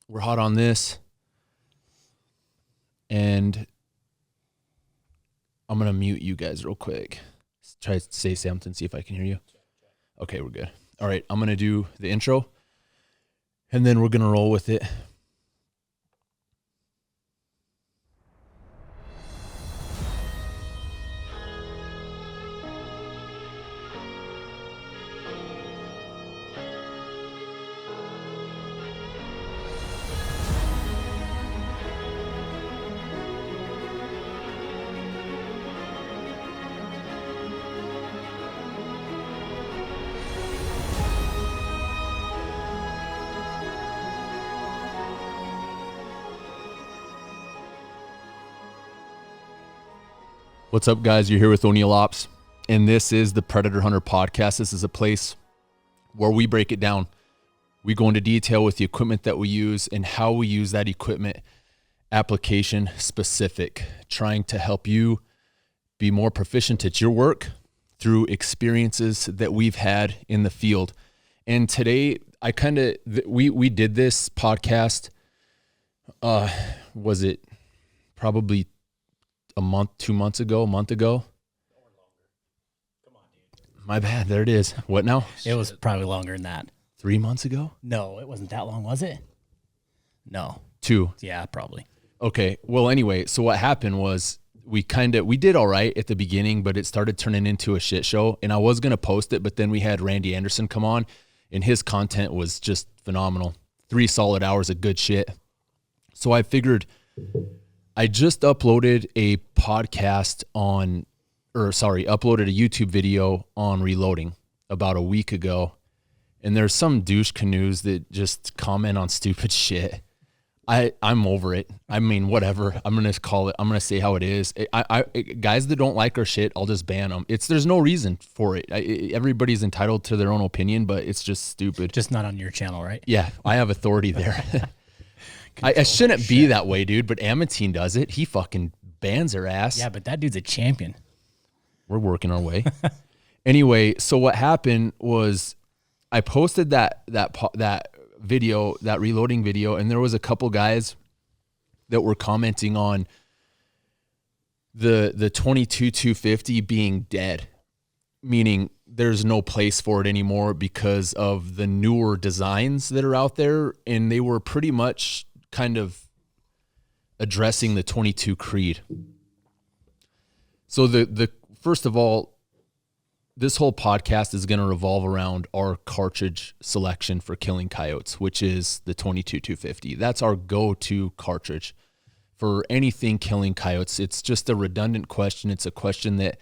We're hot on this. And I'm going to mute you guys real quick. Try to say something, see if I can hear you. Okay, we're good. All right, I'm going to do the intro, and then we're going to roll with it. What's up, guys? You're here with O'Neill Ops, and this is the Predator Hunter Podcast. This is a place where we break it down. We go into detail with the equipment that we use and how we use that equipment, application specific, trying to help you be more proficient at your work through experiences that we've had in the field. And today, we did this podcast, was it probably a month ago? Come on, dude. My bad. There it is. What now? It was probably longer than that. 3 months ago? No, it wasn't that long, was it? No. 2. Yeah, probably. Okay. Well, anyway, so what happened was we did all right at the beginning, but it started turning into a shit show. And I was going to post it, but then we had Randy Anderson come on, and his content was just phenomenal. 3 solid hours of good shit. So I figured I just uploaded a uploaded a YouTube video on reloading about a week ago. And there's some douche canoes that just comment on stupid shit. I'm over it. I mean, whatever. I'm going to call it. I'm going to say how it is. Guys that don't like our shit, I'll just ban them. There's no reason for it. Everybody's entitled to their own opinion, but it's just stupid. Just not on your channel, right? Yeah, I have authority there. I shouldn't be that way, dude, but Amatine does it. He fucking bans her ass. Yeah, but that dude's a champion. We're working our way. Anyway, so what happened was I posted that video, that reloading video, and there was a couple guys that were commenting on the 22-250 being dead, meaning there's no place for it anymore because of the newer designs that are out there, and they were pretty much kind of addressing the 22 Creed. So the first of all, this whole podcast is going to revolve around our cartridge selection for killing coyotes, which is the 22-250. That's our go-to cartridge for anything killing coyotes. It's just a redundant question. It's a question that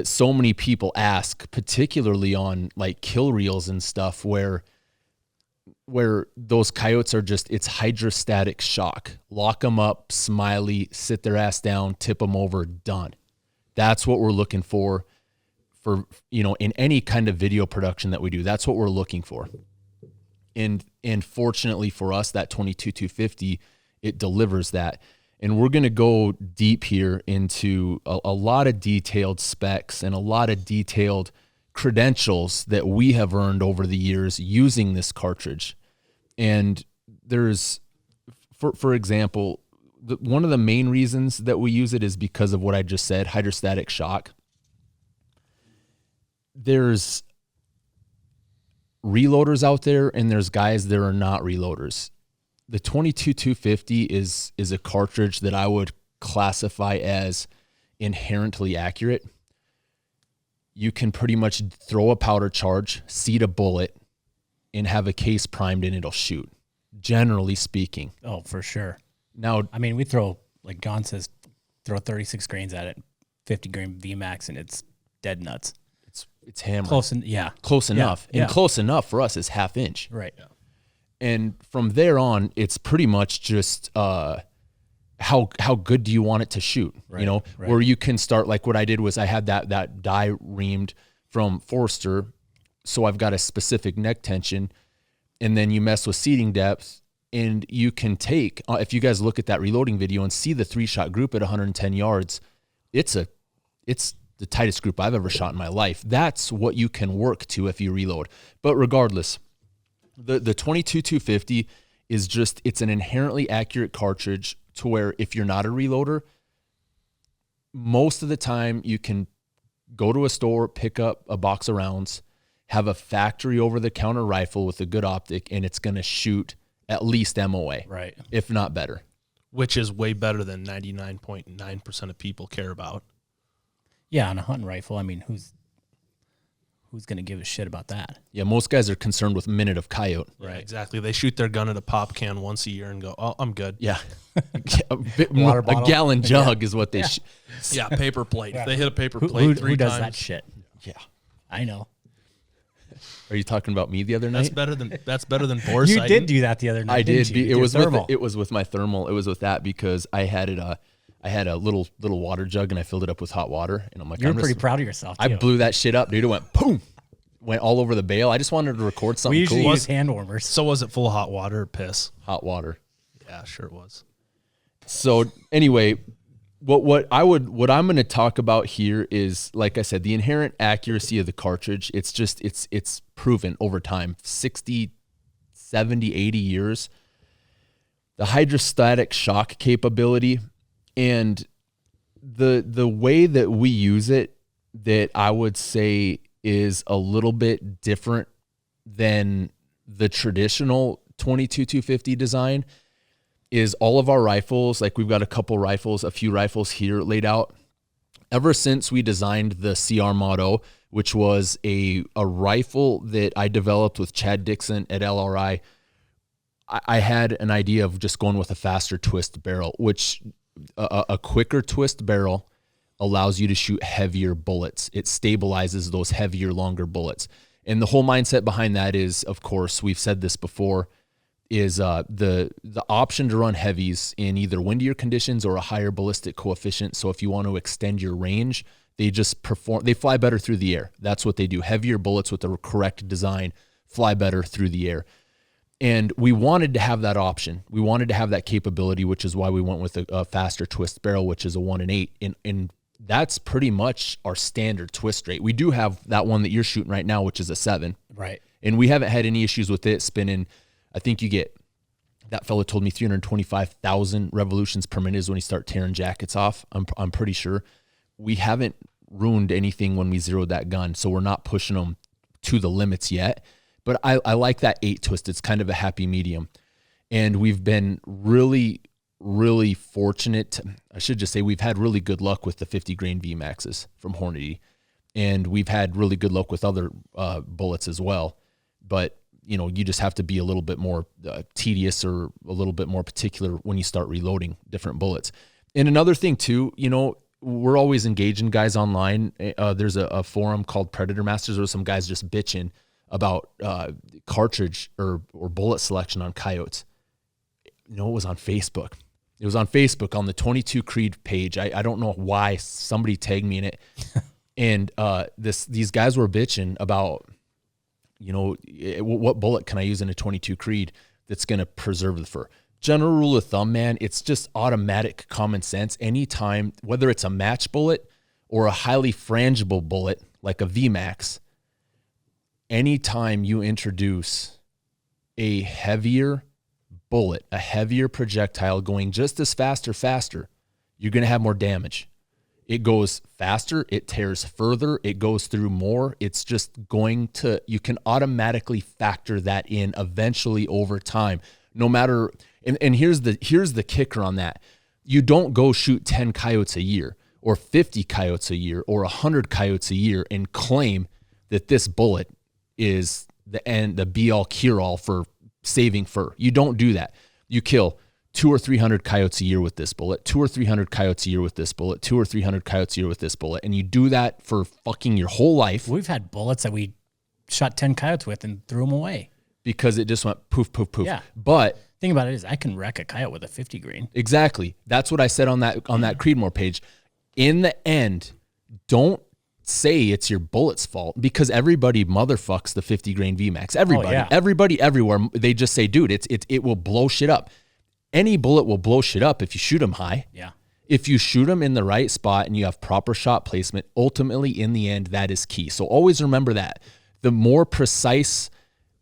so many people ask, particularly on like kill reels and stuff where those coyotes are just, it's hydrostatic shock. Lock them up, smiley, sit their ass down, tip them over, done. That's what we're looking for, in any kind of video production that we do. That's what we're looking for. And fortunately for us, that 22-250, it delivers that. And we're going to go deep here into a lot of detailed specs and a lot of detailed credentials that we have earned over the years using this cartridge. And there's, for example, one of the main reasons that we use it is because of what I just said, hydrostatic shock. There's reloaders out there and there's guys that are not reloaders. The 22-250 is a cartridge that I would classify as inherently accurate. You can pretty much throw a powder charge, seat a bullet, and have a case primed and it'll shoot, generally speaking. Oh, for sure. Now, I mean, we throw, like John says, throw 36 grains at it, 50 grain VMAX, and it's dead nuts. It's hammered. Close enough. And close enough for us is half inch. Right. Yeah. And from there on, it's pretty much just how good do you want it to shoot? Right, right. Where you can start, like what I did was I had that die reamed from Forster, so I've got a specific neck tension, and then you mess with seating depth, and you can take, if you guys look at that reloading video and see the 3-shot group at 110 yards, it's the tightest group I've ever shot in my life. That's what you can work to if you reload. But regardless, the 22-250, is just, it's an inherently accurate cartridge to where if you're not a reloader, most of the time you can go to a store, pick up a box of rounds, have a factory over-the-counter rifle with a good optic, and it's going to shoot at least MOA, Right. if not better. Which is way better than 99.9% of people care about. Yeah, on a hunting rifle, I mean, who's going to give a shit about that? Yeah, most guys are concerned with minute of coyote. Right, exactly. They shoot their gun at a pop can once a year and go, "Oh, I'm good." Yeah, Water a bottle. gallon jug is what they. Yeah, paper plate. They hit a paper Who, plate who, 3 who does times. that shit? Yeah. I know. Are you talking about me the other That's night? better than bore You sighting. did do that the other night. I did. Didn't you? It With was your with my thermal. It was with that because I had a little water jug and I filled it up with hot water and I'm like, You're I'm pretty just, proud of yourself. I Too. blew that shit up, dude. It went boom, went all over the bale. I just wanted to record something We usually cool. use hand warmers. So was it full of hot water or piss? Hot water. Yeah, sure it was. So anyway, what I'm going to talk about here is, like I said, the inherent accuracy of the cartridge. It's just it's proven over time, 60, 70, 80 years. The hydrostatic shock capability and the way that we use it, that I would say is a little bit different than the traditional 22-250 design, is all of our rifles, like we've got a few rifles here laid out. Ever since we designed the CR Motto, which was a rifle that I developed with Chad Dixon at LRI, I had an idea of just going with a faster twist barrel, which a quicker twist barrel allows you to shoot heavier bullets. It stabilizes those heavier, longer bullets. And the whole mindset behind that is, of course, we've said this before, is the option to run heavies in either windier conditions or a higher ballistic coefficient. So if you want to extend your range, they fly better through the air. That's what they do. Heavier bullets with the correct design fly better through the air. And we wanted to have that option. We wanted to have that capability, which is why we went with a faster twist barrel, which is a 1-in-8. And that's pretty much our standard twist rate. We do have that one that you're shooting right now, which is a 7. Right. And we haven't had any issues with it spinning. I think you get, that fellow told me 325,000 revolutions per minute is when you start tearing jackets off. I'm pretty sure. We haven't ruined anything when we zeroed that gun, so we're not pushing them to the limits yet. But I like that 8 twist. It's kind of a happy medium. And we've been really, really fortunate. I should just say we've had really good luck with the 50 grain VMAXs from Hornady. And we've had really good luck with other bullets as well. But you just have to be a little bit more tedious or a little bit more particular when you start reloading different bullets. And another thing too, we're always engaging guys online. There's a forum called Predator Masters where some guys just bitching about cartridge or bullet selection on coyotes. It was on Facebook. It was on Facebook on the 22 Creed page. I don't know why somebody tagged me in it. And these guys were bitching about, what bullet can I use in a 22 Creed that's going to preserve the fur? General rule of thumb, man, it's just automatic common sense. Anytime, whether it's a match bullet or a highly frangible bullet like a VMAX, anytime you introduce a heavier bullet, a heavier projectile going just as fast or faster, you're going to have more damage. It goes faster, it tears further, it goes through more. It's just you can automatically factor that in eventually over time. No matter, and here's the kicker on that. You don't go shoot 10 coyotes a year or 50 coyotes a year or 100 coyotes a year and claim that this bullet is the be all cure all for saving fur. You don't do that. You kill 200 or 300 coyotes a year with this bullet, 200 or 300 coyotes a year with this bullet, 200 or 300 coyotes a year with this bullet. And you do that for fucking your whole life. We've had bullets that we shot 10 coyotes with and threw them away. Because it just went poof, poof, poof. Yeah. But thing about it is I can wreck a coyote with a 50 grain. Exactly. That's what I said on that Creedmoor page. In the end, don't say it's your bullet's fault because everybody motherfucks the 50 grain VMAX. Everybody everywhere. They just say, dude, it will blow shit up. Any bullet will blow shit up if you shoot them high. Yeah. If you shoot them in the right spot and you have proper shot placement, ultimately in the end, that is key. So always remember that. The more precise,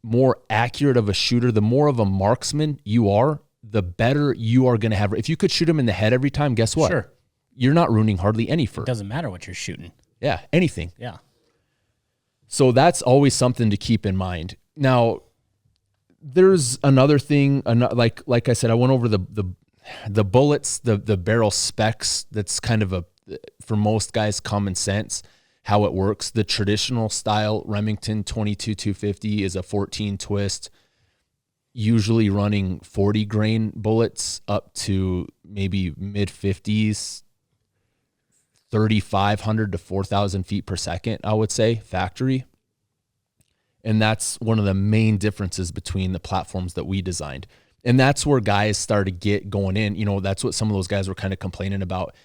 more accurate of a shooter, the more of a marksman you are, the better you are going to have. If you could shoot him in the head every time, guess what? Sure. You're not ruining hardly any fur. It doesn't matter what you're shooting. Yeah, anything. Yeah. So that's always something to keep in mind. Now, there's another thing, like I said, I went over the bullets, the barrel specs. That's kind of for most guys, common sense, how it works. The traditional style Remington 22-250 is a 14 twist, usually running 40 grain bullets up to maybe mid 50s, 3,500 to 4,000 feet per second, I would say, factory. And that's one of the main differences between the platforms that we designed. And that's where guys started going in. You know, that's what some of those guys were kind of complaining about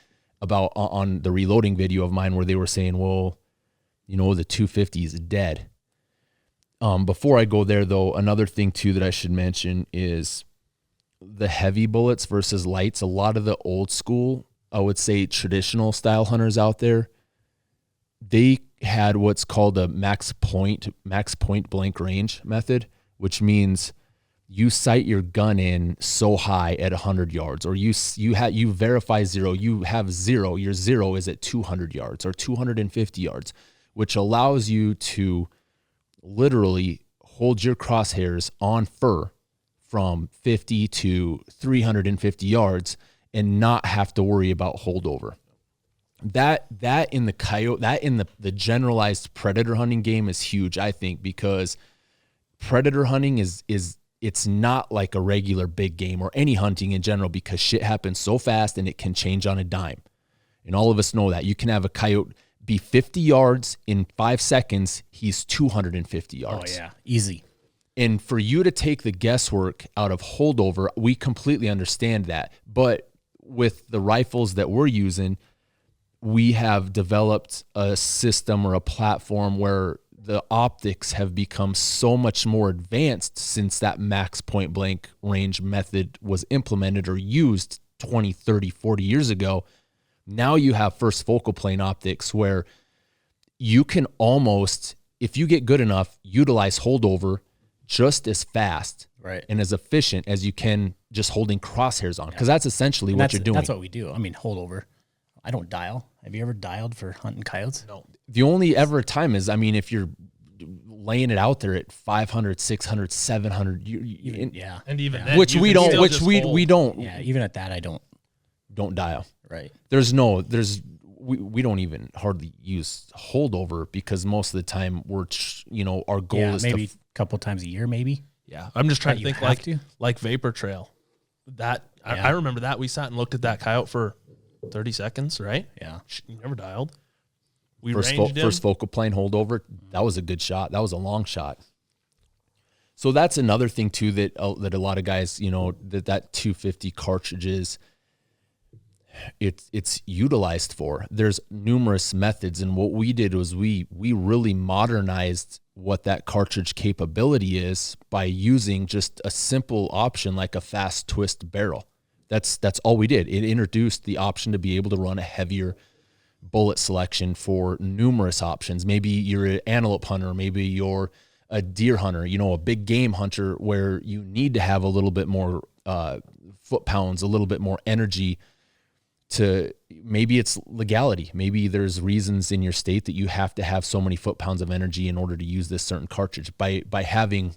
on the reloading video of mine, where they were saying, well, you know, the 250 is dead. Before I go there, though, another thing, too, that I should mention is the heavy bullets versus lights. A lot of the old school, I would say traditional style hunters out there, they had what's called a max point blank range method, which means you sight your gun in so high at 100 yards, or you verify zero, you have zero, your zero is at 200 yards or 250 yards, which allows you to literally hold your crosshairs on fur from 50 to 350 yards and not have to worry about holdover. That in the coyote, that in the generalized predator hunting game is huge, I think, because predator hunting is it's not like a regular big game or any hunting in general, because shit happens so fast and it can change on a dime. And all of us know that. You can have a coyote be 50 yards in 5 seconds, he's 250 yards. Oh yeah, easy. And for you to take the guesswork out of holdover, we completely understand that. But with the rifles that we're using, we have developed a system or a platform where the optics have become so much more advanced since that max point blank range method was implemented or used 20, 30, 40 years ago. Now you have first focal plane optics where you can almost, if you get good enough, utilize holdover just as fast, right, and as efficient as you can just holding crosshairs on, because that's essentially what you're doing. That's what we do. I mean, holdover. I don't dial. Have you ever dialed for hunting coyotes? No. The only ever time is, I mean, if you're laying it out there at 500, 600, 700, yeah. And even then, which you we can don't, still which just we hold. don't, Yeah, even at that, I don't. don't dial. Right. We don't even hardly use holdover, because most of the time our goal is maybe to a couple times a year, maybe. Yeah, I'm just trying to you think have like Vapor Trail. That Yeah. I remember that we sat and looked at that coyote for 30 seconds, right? Yeah. You never dialed. We first ranged him. first focal plane holdover. That was a good shot. That was a long shot. So that's another thing too that a lot of guys, that 250 cartridges, it's utilized for. There's numerous methods, and what we did was we really modernized what that cartridge capability is by using just a simple option like a fast twist barrel. That's all we did. It introduced the option to be able to run a heavier bullet selection for numerous options. Maybe you're an antelope hunter, maybe you're a deer hunter, a big game hunter where you need to have a little bit more foot pounds, a little bit more energy. Maybe it's legality. Maybe there's reasons in your state that you have to have so many foot pounds of energy in order to use this certain cartridge. By having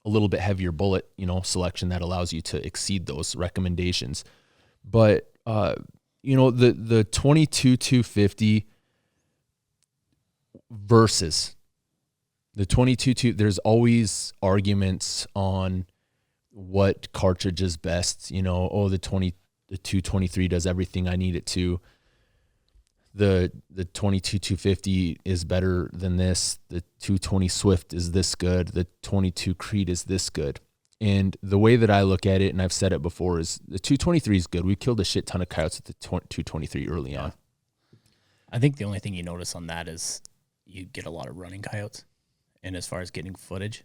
a little bit heavier bullet, selection, that allows you to exceed those recommendations. But the 22-250 versus the 22-2, there's always arguments on what cartridge is best. The 223 does everything I need it to. The 22-250 is better than this. The 220 Swift is this good. The 22 Creed is this good. And the way that I look at it, and I've said it before, is the 223 is good. We killed a shit ton of coyotes with the 223 early on. I think the only thing you notice on that is you get a lot of running coyotes. And as far as getting footage,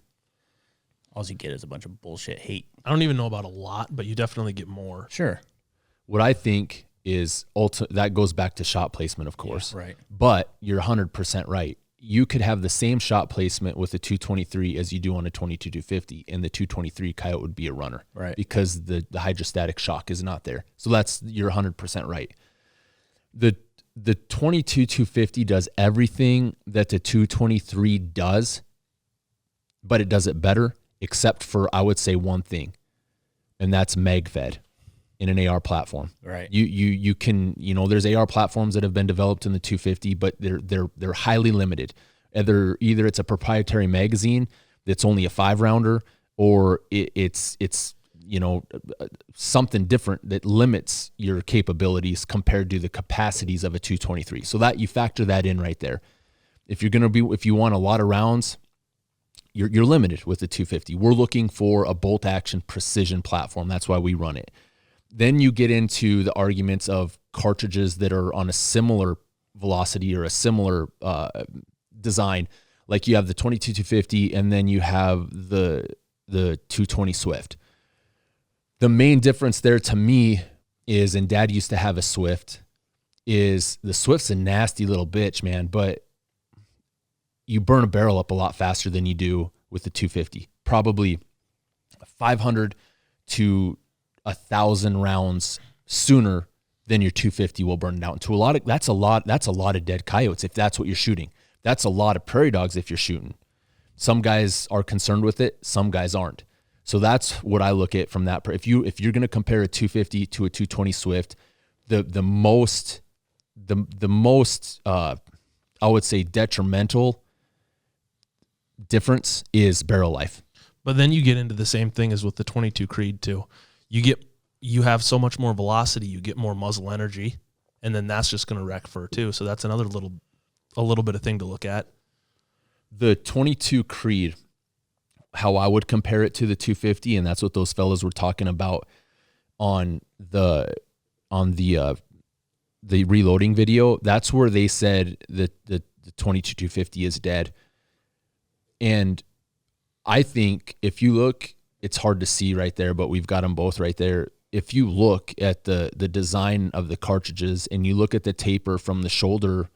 all you get is a bunch of bullshit hate. I don't even know about a lot, but you definitely get more. Sure. What I think is that goes back to shot placement, of course. Yeah, right. But you're 100% right. you could have the same shot placement with a 223 as you do on a 22-250, and the 223 Coyote would be a runner, Right. Because the hydrostatic shock is not there. So you're 100% right. The 22-250 does everything that the 223 does, but it does it better, except for, I would say, one thing, and that's mag fed in an AR platform. Right. You can, there's AR platforms that have been developed in the 250, but they're highly limited. Either it's a proprietary magazine that's only a 5-rounder, or it's something different that limits your capabilities compared to the capacities of a 223. So that you factor that in right there. If you want a lot of rounds, you're limited with the 250. We're looking for a bolt action precision platform. That's why we run it. Then you get into the arguments of cartridges that are on a similar velocity or a similar design. Like you have the 22-250, and then you have the 220 Swift. The main difference there to me is, and Dad used to have a Swift, is the Swift's a nasty little bitch, man, but you burn a barrel up a lot faster than you do with the 250. Probably 500 to 1,000 rounds sooner than your 250 will burn down. That's a lot of dead coyotes if that's what you're shooting. That's a lot of prairie dogs if you're shooting. Some guys are concerned with it, some guys aren't. So that's what I look at from that. If you're going to compare a 250 to a 220 Swift, the most I would say detrimental difference is barrel life. But then you get into the same thing as with the 22 Creed too. You have so much more velocity, you get more muzzle energy, and then that's just going to wreck fur too. So that's another a little bit of thing to look at. The 22 Creed, how I would compare it to the 250, and that's what those fellas were talking about on the reloading video. That's where they said that the 22-250 is dead. And I think if you look, it's hard to see right there, but we've got them both right there. If you look at the design of the cartridges and you look at the taper from the shoulder,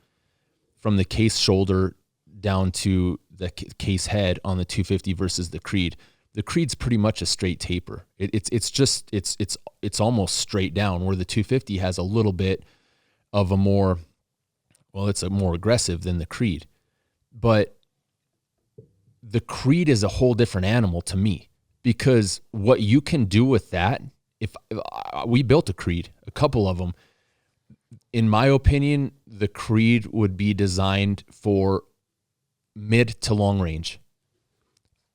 from the case shoulder down to the case head on the 250 versus the Creed's pretty much a straight taper. It's almost straight down, where the 250 has a little bit of it's a more aggressive than the Creed. But the Creed is a whole different animal to me, because what you can do with that, if we built a Creed, a couple of them, in my opinion, the Creed would be designed for mid to long range.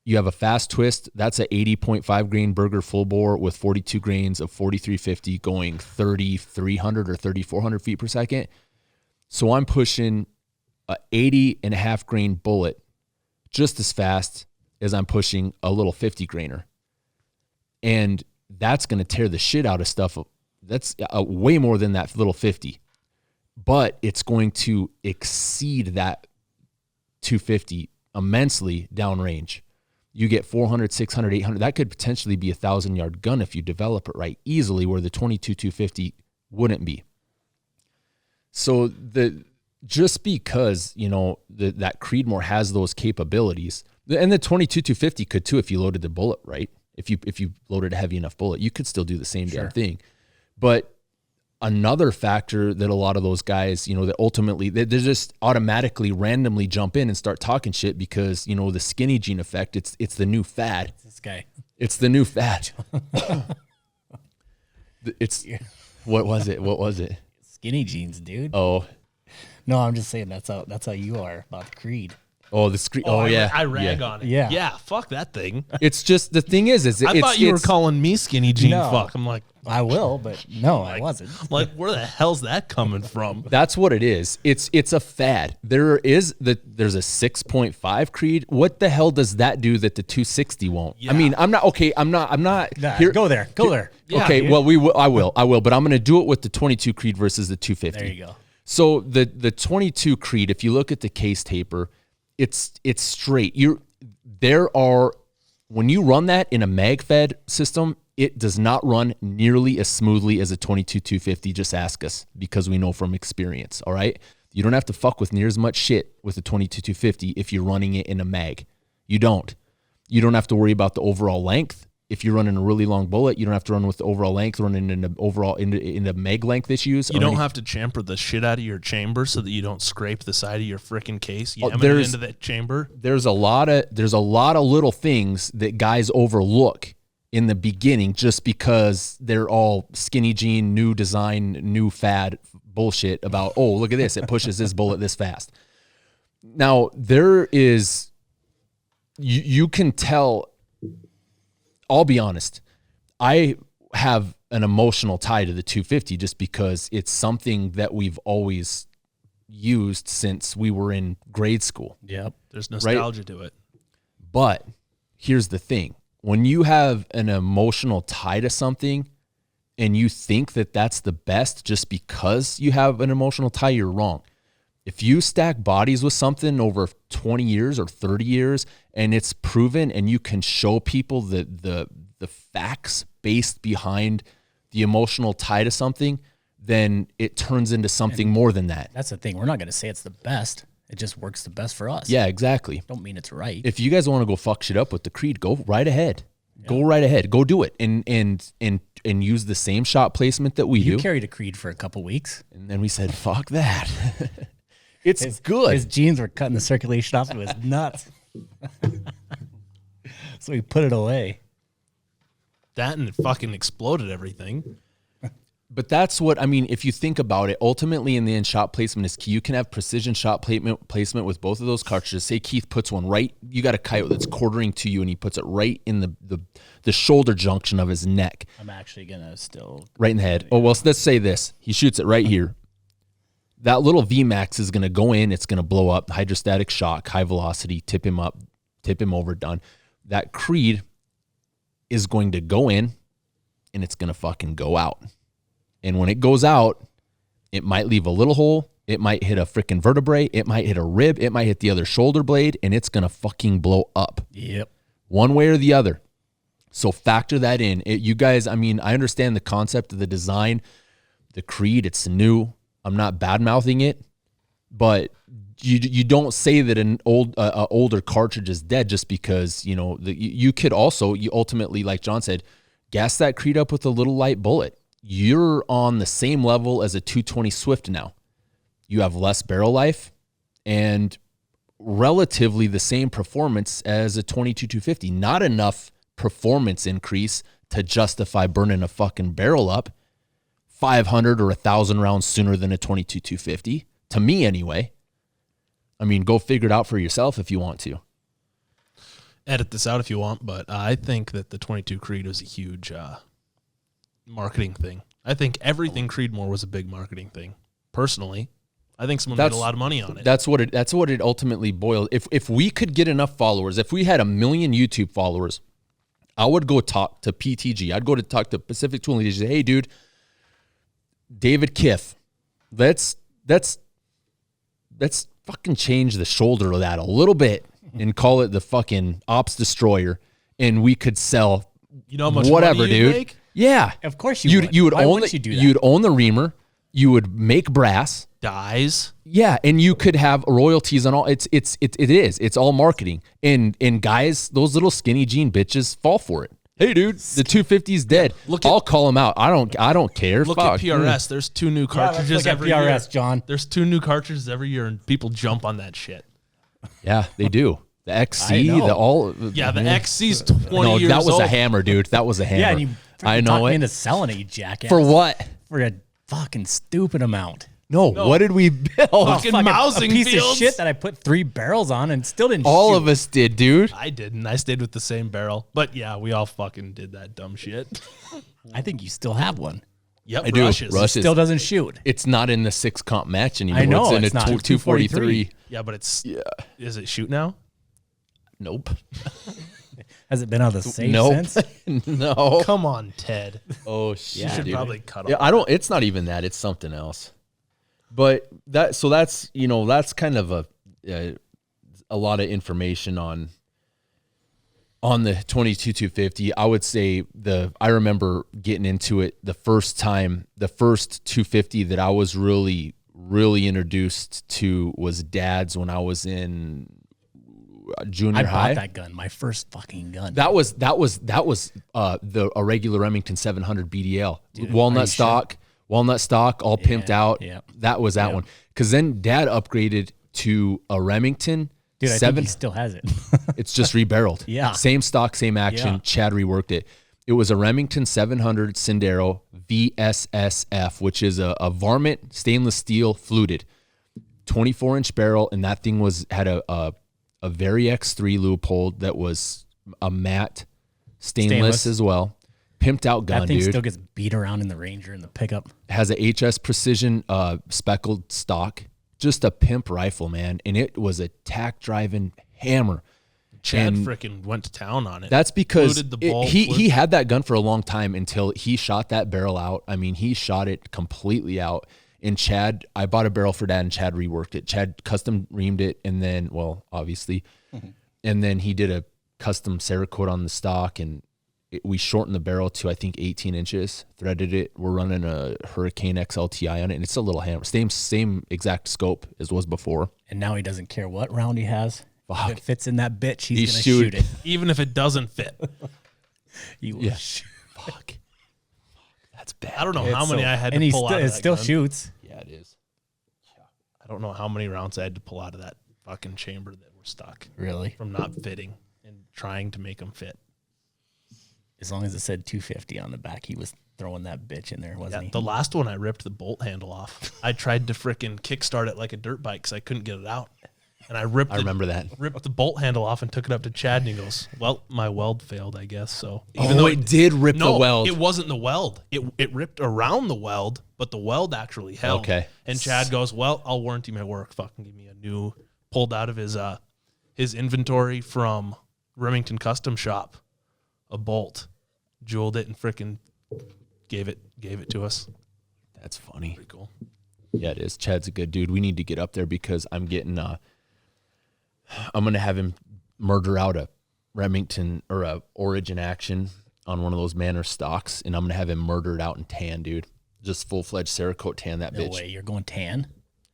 You have a fast twist. That's a 80.5 grain Berger full bore with 42 grains of 4350 going 3,300 or 3,400 feet per second. So I'm pushing a 80.5 grain bullet just as fast as I'm pushing a little 50 grainer. And that's going to tear the shit out of stuff. That's way more than that little 50. But it's going to exceed that 250 immensely downrange. You get 400, 600, 800. That could potentially be a 1,000-yard gun if you develop it right easily, where the 22-250 wouldn't be. So just because, that Creedmoor has those capabilities, and the 22-250 could too if you loaded the bullet right. If you loaded a heavy enough bullet, you could still do the same damn thing. But another factor that a lot of those guys, that ultimately they just automatically randomly jump in and start talking shit because, the skinny jean effect, it's the new fad. It's this guy. It's the new fad. What was it? Skinny jeans, dude. Oh. No, I'm just saying that's how you are about the Creed. Oh, the screen. Oh, yeah. I rag on it. Yeah. Yeah. Fuck that thing. It's just, the thing is I thought you were calling me skinny jean. No. Fuck. I'm like, I will, but no, I wasn't. I'm like, where the hell's that coming from? That's what it is. It's a fad. There's a 6.5 Creed. What the hell does that do that the 260 won't? Yeah. I mean, I'm not Nah, go there. Yeah, okay, dude. well, I will, but I'm going to do it with the 22 Creed versus the 250. There you go. So the 22 Creed, if you look at the case taper, it's straight. When you run that in a mag fed system, it does not run nearly as smoothly as a 22-250. Just ask us, because we know from experience. All right. You don't have to fuck with near as much shit with a 22-250 if you're running it in a mag. You don't. You don't have to worry about the overall length. If you're running a really long bullet, you don't have to run with the overall length, running into mag length issues. You don't have to chamfer the shit out of your chamber so that you don't scrape the side of your freaking case. You there's- it into that chamber. There's a lot of little things that guys overlook in the beginning just because they're all skinny jean, new design, new fad bullshit about, oh, look at this, it pushes this bullet this fast. Now, there is, you can tell, I'll be honest, I have an emotional tie to the 250 just because it's something that we've always used since we were in grade school. Yep. There's nostalgia to it. But here's the thing. When you have an emotional tie to something and you think that that's the best just because you have an emotional tie, you're wrong. If you stack bodies with something over 20 years or 30 years and it's proven and you can show people the facts based behind the emotional tie to something, then it turns into something more than that. That's the thing. We're not going to say it's the best. It just works the best for us. Yeah, exactly. Don't mean it's right. If you guys want to go fuck shit up with the Creed, go right ahead. Yeah. Go right ahead. Go do it and use the same shot placement that we do. You carried a Creed for a couple weeks. And then we said, fuck that. It's good. His jeans were cutting the circulation off of his nuts. So we put it away. That and it fucking exploded everything. But that's what, I mean, if you think about it, ultimately in the end, shot placement is key. You can have precision shot placement with both of those cartridges. Say Keith puts one right, you got a coyote that's quartering to you and he puts it right in the shoulder junction of his neck. I'm actually going to still... Right in the head. Oh, well, let's say this. He shoots it right here. That little VMAX is going to go in. It's going to blow up. Hydrostatic shock, high velocity, tip him up, tip him over, done. That Creed is going to go in and it's going to fucking go out. And when it goes out, it might leave a little hole. It might hit a freaking vertebrae. It might hit a rib. It might hit the other shoulder blade, and it's going to fucking blow up. Yep. One way or the other. So factor that in. You guys, I mean, I understand the concept of the design, the Creed, it's new. I'm not bad-mouthing it, but you don't say that an older cartridge is dead just because, you know, you could also, you ultimately, like John said, gas that Creed up with a little light bullet. You're on the same level as a 220 Swift now. You have less barrel life and relatively the same performance as a 22-250. Not enough performance increase to justify burning a fucking barrel up 500 or 1,000 rounds sooner than a 22-250. To me, anyway. I mean, go figure it out for yourself if you want to. Edit this out if you want, but I think that the 22 Creed was a huge... marketing thing. I think everything Creedmoor was a big marketing thing. Personally, I think someone made a lot of money on it. That's what it ultimately boiled. If we could get enough followers, if we had 1 million YouTube followers, I would go talk to PTG. I'd go to talk to Pacific Tooling and say, "Hey, dude, David Kiff, let's fucking change the shoulder of that a little bit and call it the fucking Ops Destroyer, and we could sell you know how much whatever, money you'd dude." make? Yeah, of course you would. You would Why own wouldn't you do that? You'd own the reamer. You would make brass. Dies. Yeah, and you could have royalties on all. It is. It's all marketing. And guys, those little skinny jean bitches fall for it. Hey, dude, the 250's dead. I'll call them out. I don't care. Look Fuck. at PRS. There's 2 new cartridges let's look every at PRS, year. John. There's 2 new cartridges every year, and people jump on that shit. Yeah, they do. The XC, the XC's 20 no, years that was old. a hammer, dude. That was a hammer. Yeah, and you I know talked me it. into selling it, you jackass. For what? For a fucking stupid amount. No, what did we build? Fucking mousing a piece fields. of shit that I put 3 barrels on and still didn't All shoot. of us did, dude. I didn't. I stayed with the same barrel. But yeah, we all fucking did that dumb shit. I think you still have one. Yep, I do. Rushes. Rushes. Still doesn't shoot. It's not in the 6 comp match anymore. I know, it's in it's a not. 243. Yeah, but it's... Is it shoot now? Nope. Has it been on the safe Nope. since? No. Come on, Ted. Oh shit. You should dude. probably cut off. Yeah, I don't. It's not even that. It's something else. But that's kind of a lot of information on the 22-250. I would say I remember getting into it the first 250 that I was really really introduced to was Dad's when I was in junior I high. bought that gun, my first fucking gun. That was a regular Remington 700 BDL. Dude, are walnut you stock, all pimped out. yeah. That was that Yeah. one. Because then Dad upgraded to a Remington. Dude, I think he still has it. It's just rebarreled. Yeah. Same stock, same action. Yeah. Chad reworked it. It was a Remington 700 Sendero VSSF, which is a varmint stainless steel fluted, 24-inch barrel, and that thing had a Very X3 Leupold that was a matte stainless as well. Pimped out gun, That thing dude. still gets beat around in the Ranger in the pickup. Has a HS Precision speckled stock. Just a pimp rifle, man. And it was a tack driving hammer. Chad And freaking went to town on it. that's because Fluted the ball, he had that gun for a long time until he shot that barrel out. I mean, he shot it completely out. And Chad, I bought a barrel for Dad, and Chad reworked it. Chad custom reamed it, and then, well, obviously, and then he did a custom Cerakote on the stock, and we shortened the barrel to, I think, 18 inches, threaded it. We're running a Hurricane XLTI on it, and it's a little hammer. Same exact scope as was before. And now he doesn't care what round he has. Fuck. If it fits in that bitch, he's He's going to shoot it. Even if it doesn't fit. He will Yeah. shoot. Fuck. That's bad. I don't know how many I had And to he pull out of it that still gun. shoots. Yeah, it is. I don't know how many rounds I had to pull out of that fucking chamber that were stuck Really? from not fitting and trying to make them fit. As long as it said 250 on the back, he was throwing that bitch in there, wasn't Yeah, he? the last one I ripped the bolt handle off. I tried to frickin' kickstart it like a dirt bike because I couldn't get it out. And I remember that. ripped the bolt handle off and took it up to Chad, and he goes, "Well, my weld failed, I guess." So It did rip the weld. it wasn't the weld. It ripped around the weld, but the weld actually held. Okay. And Chad goes, "Well, I'll warranty my work. Fucking give me a new." Pulled out of his inventory from Remington Custom Shop, a bolt, jeweled it, and frickin' gave it to us. That's funny. Pretty cool. Yeah, it is. Chad's a good dude. We need to get up there because I'm going to have him murder out a Remington or a Origin Action on one of those Manor stocks, and I'm going to have him murdered out in tan, dude. Just full-fledged Cerakote tan that No bitch. way. You're going tan?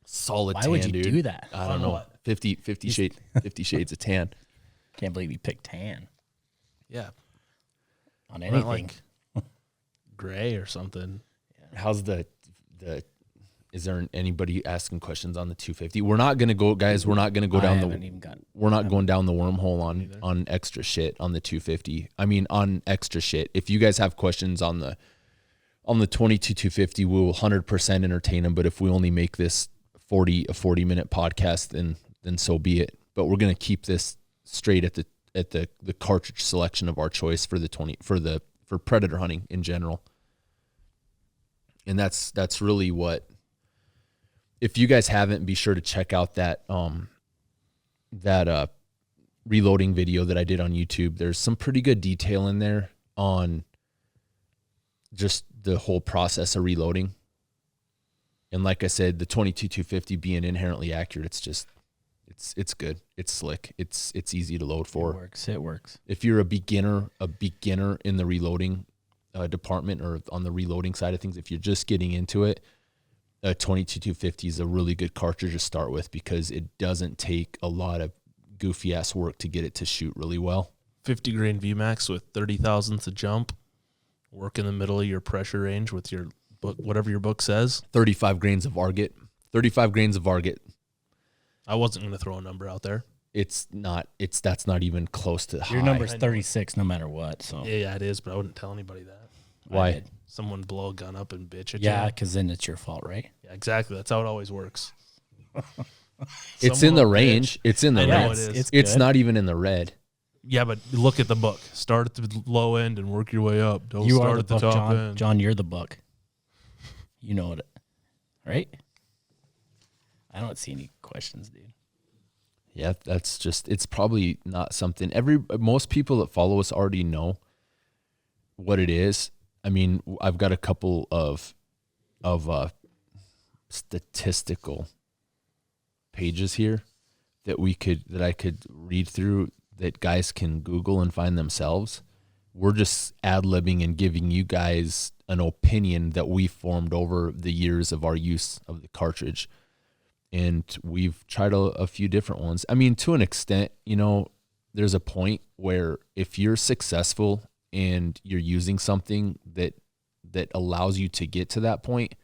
Solid Why tan, would you dude. do that? I don't know. what? 50 shades of tan. Can't believe you picked tan Yeah. on Went anything. like gray or something. How's the is there anybody asking questions on the 250? We're not going to go, guys. We're not going to go down we're not going down the wormhole on extra shit on the 250. I mean, on extra shit. If you guys have questions on the 22 250, we will 100% entertain them. But if we only make this a 40-minute podcast, then so be it. But we're going to keep this straight at the cartridge selection of our choice for for predator hunting in general. And that's really what. If you guys haven't, be sure to check out that reloading video that I did on YouTube. There's some pretty good detail in there on just the whole process of reloading. And like I said, the 22 250 being inherently accurate, it's good. It's slick. It's easy to load for. It works. If you're a beginner in the reloading department or on the reloading side of things, if you're just getting into it, a 22 250 is a really good cartridge to start with because it doesn't take a lot of goofy ass work to get it to shoot really well. 50 grain VMAX with 30 thousandths a jump. Work in the middle of your pressure range with your book, whatever your book says. 35 grains of Varget. 35 grains of Varget. I wasn't going to throw a number out there. That's not even close to high. Your number's 36 no matter what. So Yeah, it is, but I wouldn't tell anybody that. Why? Someone blow a gun up and bitch at yeah, you. because then it's your fault, right? Yeah, exactly. That's how it always works. It's in the Someone range. bitch. It's in the I know red. it is. It's good. not even in the red. Yeah, but look at the book. Start at the low end and work your way up. Don't You start are the at the book, top John. end. John, you're the book. You know it, right? I don't see any questions, dude. Yeah, that's just, it's probably not something most people that follow us already know what it is. I mean, I've got a couple of statistical pages here that I could read through that guys can Google and find themselves. We're just ad-libbing and giving you guys an opinion that we formed over the years of our use of the cartridge. and we've tried a few different ones. I mean, to an extent, you know, there's a point where if you're successful and you're using something that allows you to get to that point,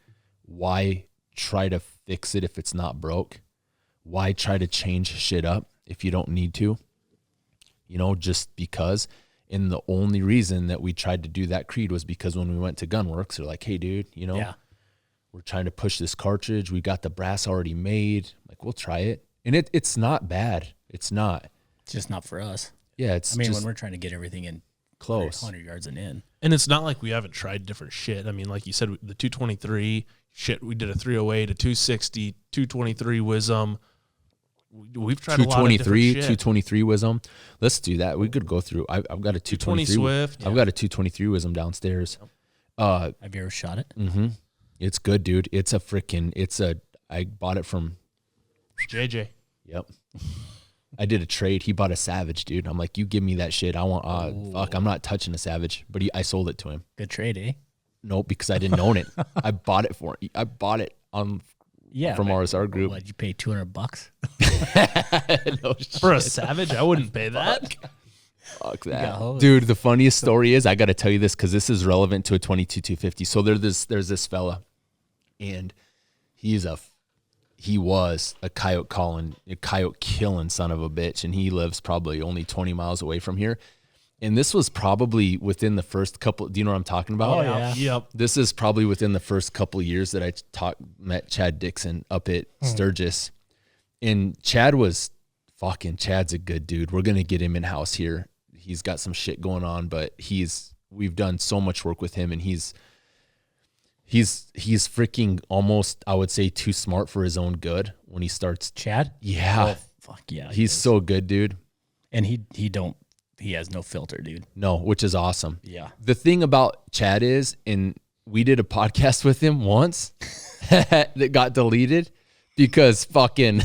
why try to fix it if it's not broke? Why try to change shit up if you don't need to? You know, just because. And the only reason that we tried to do that creed was because when we went to Gunworks, they're like, hey, dude, you know, we're trying to push this cartridge. We got the brass already made. Like, we'll try it. And it's not bad. It's not. It's just not for us. Yeah, it's I mean, just when we're trying to get everything in close. 100 yards and in. And it's not like we haven't tried different shit. I mean, like you said, the 223 shit, we did a 308, a 260, 223 Wisdom. We've tried a lot of different shit. 223 Wisdom. Let's do that. We could go through. I've got a 223 Swift. I've got a 223 Wisdom downstairs. Have you ever shot it? Mm-hmm. It's good, dude. I bought it from JJ. Yep. I did a trade. He bought a Savage, dude. I'm like, you give me that shit. I want, fuck, I'm not touching a Savage. But I sold it to him. Good trade, eh? Nope, because I didn't own it. I bought it for him. I bought it from RSR Group. What, did you pay $200? No For a shit. Savage? I wouldn't pay that. Fuck that. Dude, the funniest story is, I got to tell you this because this is relevant to a 22-250. So there's this fella, and he was a coyote killing son of a bitch, and he lives probably only 20 miles away from here. And this was probably within the first couple. Do you know what I'm talking about? Oh, yeah. Yep. This is probably within the first couple of years that I met Chad Dixon up at Sturgis. And Chad's a good dude. We're going to get him in house here. He's got some shit going on, but we've done so much work with him, and he's freaking almost, I would say, too smart for his own good when he starts. Chad? Yeah. Oh, fuck yeah. He's so good, dude. And he has no filter, dude. No, which is awesome. Yeah. The thing about Chad is, and we did a podcast with him once that got deleted because fucking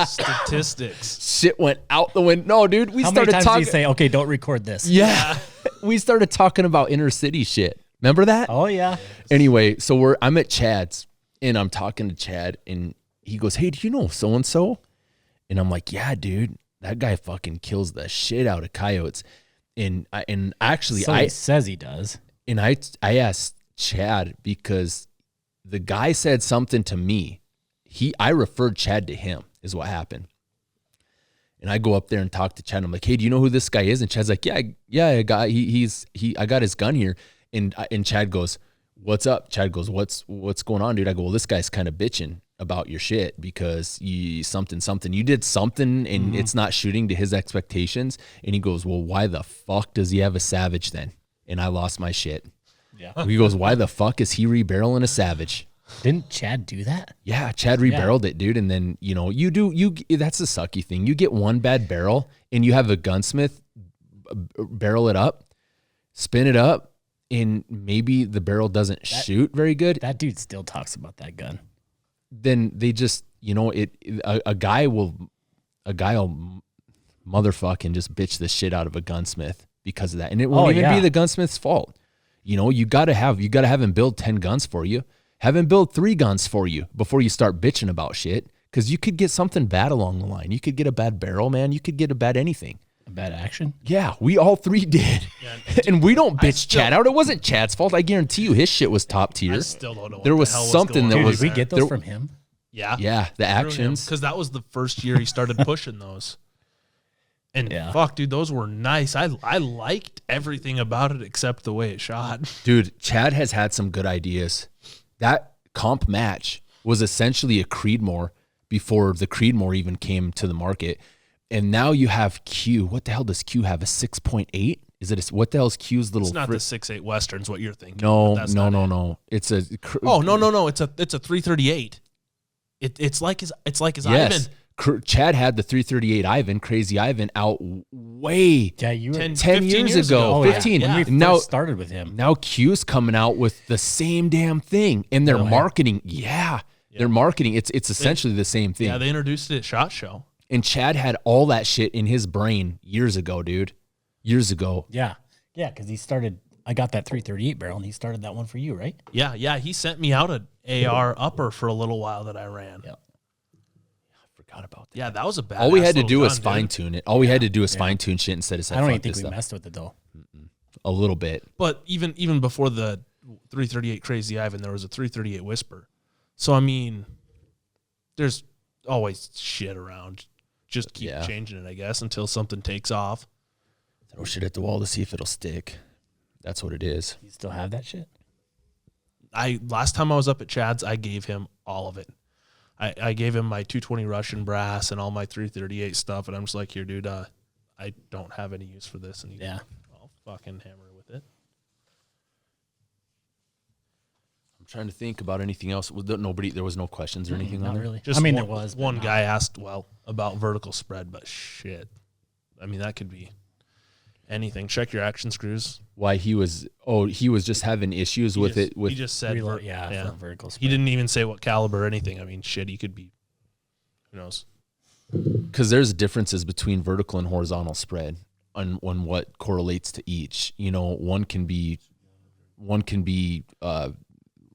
statistics shit went out the window. No, dude, How many times did he say, okay, don't record this? Yeah. We started talking about inner city shit. Remember that? Oh, yeah. Anyway, so I'm at Chad's, and I'm talking to Chad, and he goes, hey, do you know so-and-so? And I'm like, yeah, dude, that guy fucking kills the shit out of coyotes. And actually, he says he does. And I asked Chad because the guy said something to me. I referred Chad to him, is what happened. And I go up there and talk to Chad. I'm like, hey, do you know who this guy is? And Chad's like, yeah, I got his gun here. And Chad goes, what's up? Chad goes, what's going on, dude? I go, well, this guy's kind of bitching about your shit because you did something and it's not shooting to his expectations. And he goes, well, why the fuck does he have a Savage then? And I lost my shit. Yeah. He goes, why the fuck is he rebarreling a Savage? Didn't Chad do that? Yeah, Chad rebarreled it, dude. And then, you know, that's the sucky thing. You get one bad barrel and you have a gunsmith barrel it up, spin it up, and maybe the barrel doesn't shoot very good. That dude still talks about that gun. Then they just, you know, a guy will motherfuck and just bitch the shit out of a gunsmith because of that. And it won't even be the gunsmith's fault. You know, you gotta have him build 10 guns for you. Have him build 3 guns for you before you start bitching about shit. Because you could get something bad along the line. You could get a bad barrel, man. You could get a bad anything. A bad action? Yeah, we all 3 did. Yeah, and we don't bitch Chad out. It wasn't Chad's fault. I guarantee you his shit was top tier. I still don't know what there was the hell something was going that on was. Did we get those from him? Yeah. Yeah, the actions. Because that was the first year he started pushing those. And fuck, dude, those were nice. I liked everything about it except the way it shot. Dude, Chad has had some good ideas. That comp match was essentially a Creedmoor before the Creedmoor even came to the market. And now you have Q. What the hell does Q have? A 6.8? What the hell's Q's little? It's not the 6.8 Westerns. What you're thinking? No. It's a. No. It's a 338. It's like his yes. Ivan. Chad had the 338 Ivan, Crazy Ivan, out way 10 years ago. Oh, 15. Yeah. When we first started with him. Now Q's coming out with the same damn thing, and they're marketing. Yeah, they're marketing. It's essentially the same thing. Yeah, they introduced it at SHOT Show. And Chad had all that shit in his brain years ago, dude. Years ago. Yeah. Yeah, because he started, I got that 338 barrel, and he started that one for you, right? Yeah. He sent me out an AR upper for a little while that I ran. Yeah. Forgot about that. Yeah, that was a bad. All we had to do was fine tune it. All we had to do was fine tune shit instead of say, I don't fuck even think this we stuff. messed with it though. A little bit. But even before the 338 Crazy Ivan, there was a 338 Whisper. So I mean, there's always shit around. Just keep changing it, I guess, until something takes off. Throw shit at the wall to see if it'll stick. That's what it is. You still have that shit? Last time I was up at Chad's, I gave him all of it. I gave him my 220 Russian brass and all my 338 stuff, and I'm just like, here, dude, I don't have any use for this, and I'll fucking hammer with it. I'm trying to think about anything else. There was no questions or anything on Not there? really. Just I mean, one, there was one guy asked, about vertical spread, but shit. I mean, that could be anything. Check your action screws. Why he was just having issues with it. He just said, for vertical spread. He didn't even say what caliber or anything. I mean, shit, he could be, who knows? Because there's differences between vertical and horizontal spread on what correlates to each. You know, one can be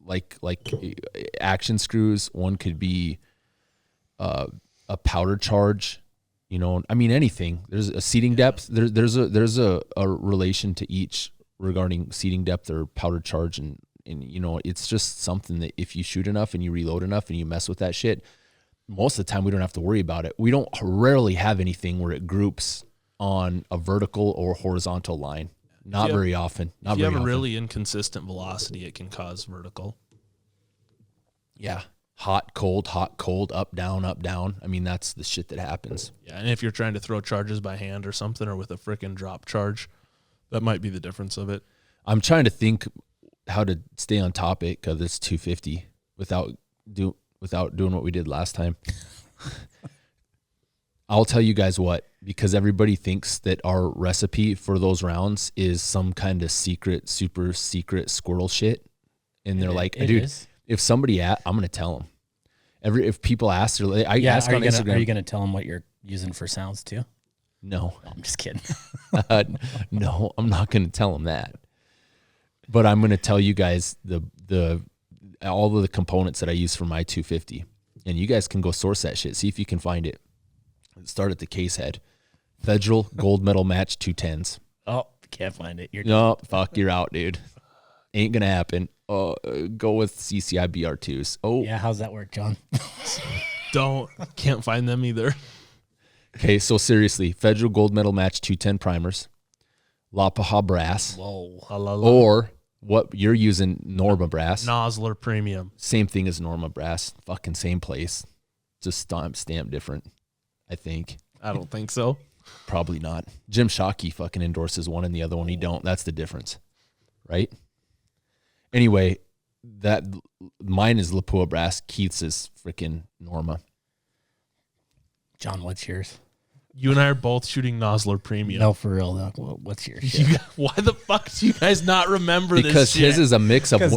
like action screws. One could be a powder charge. You know, I mean, anything. There's a seating depth. There's a relation to each regarding seating depth or powder charge, and you know, it's just something that if you shoot enough and you reload enough and you mess with that shit, most of the time we don't have to worry about it. We don't rarely have anything where it groups on a vertical or horizontal line. Not very often. If you have a really inconsistent velocity, it can cause vertical. Yeah. Hot, cold, up, down, up, down. I mean, that's the shit that happens. Yeah, and if you're trying to throw charges by hand or something, or with a frickin' drop charge, that might be the difference of it. I'm trying to think how to stay on topic of this 250 without doing what we did last time. I'll tell you guys what, because everybody thinks that our recipe for those rounds is some kind of secret, super secret squirrel shit. And they're like, dude, if somebody I'm going to tell them. If people ask, I ask on Instagram. Are you going to tell them what you're using for sounds too? No. I'm just kidding. No, I'm not going to tell them that. But I'm going to tell you guys all of the components that I use for my 250. And you guys can go source that shit. See if you can find it. Start at the case head. Federal gold medal match 210s. Oh, can't find it. You're out, dude. Ain't going to happen. Go with CCI BR2s. Oh. Yeah, how's that work, John? Can't find them either. Okay, so seriously, Federal gold medal match 210 primers. La Paja brass. Whoa. Or what you're using, Norma brass. Nosler premium. Same thing as Norma brass. Fucking same place. Just stamp different, I think. I don't think so. Probably not. Jim Shockey fucking endorses one and the other one he don't. That's the difference. Right? Anyway, mine is Lapua brass. Keith's is freaking Norma. John, what's yours? You and I are both shooting Nosler premium. No, for real though. What's yours? Why the fuck do you guys not remember this shit? Because his is a mix of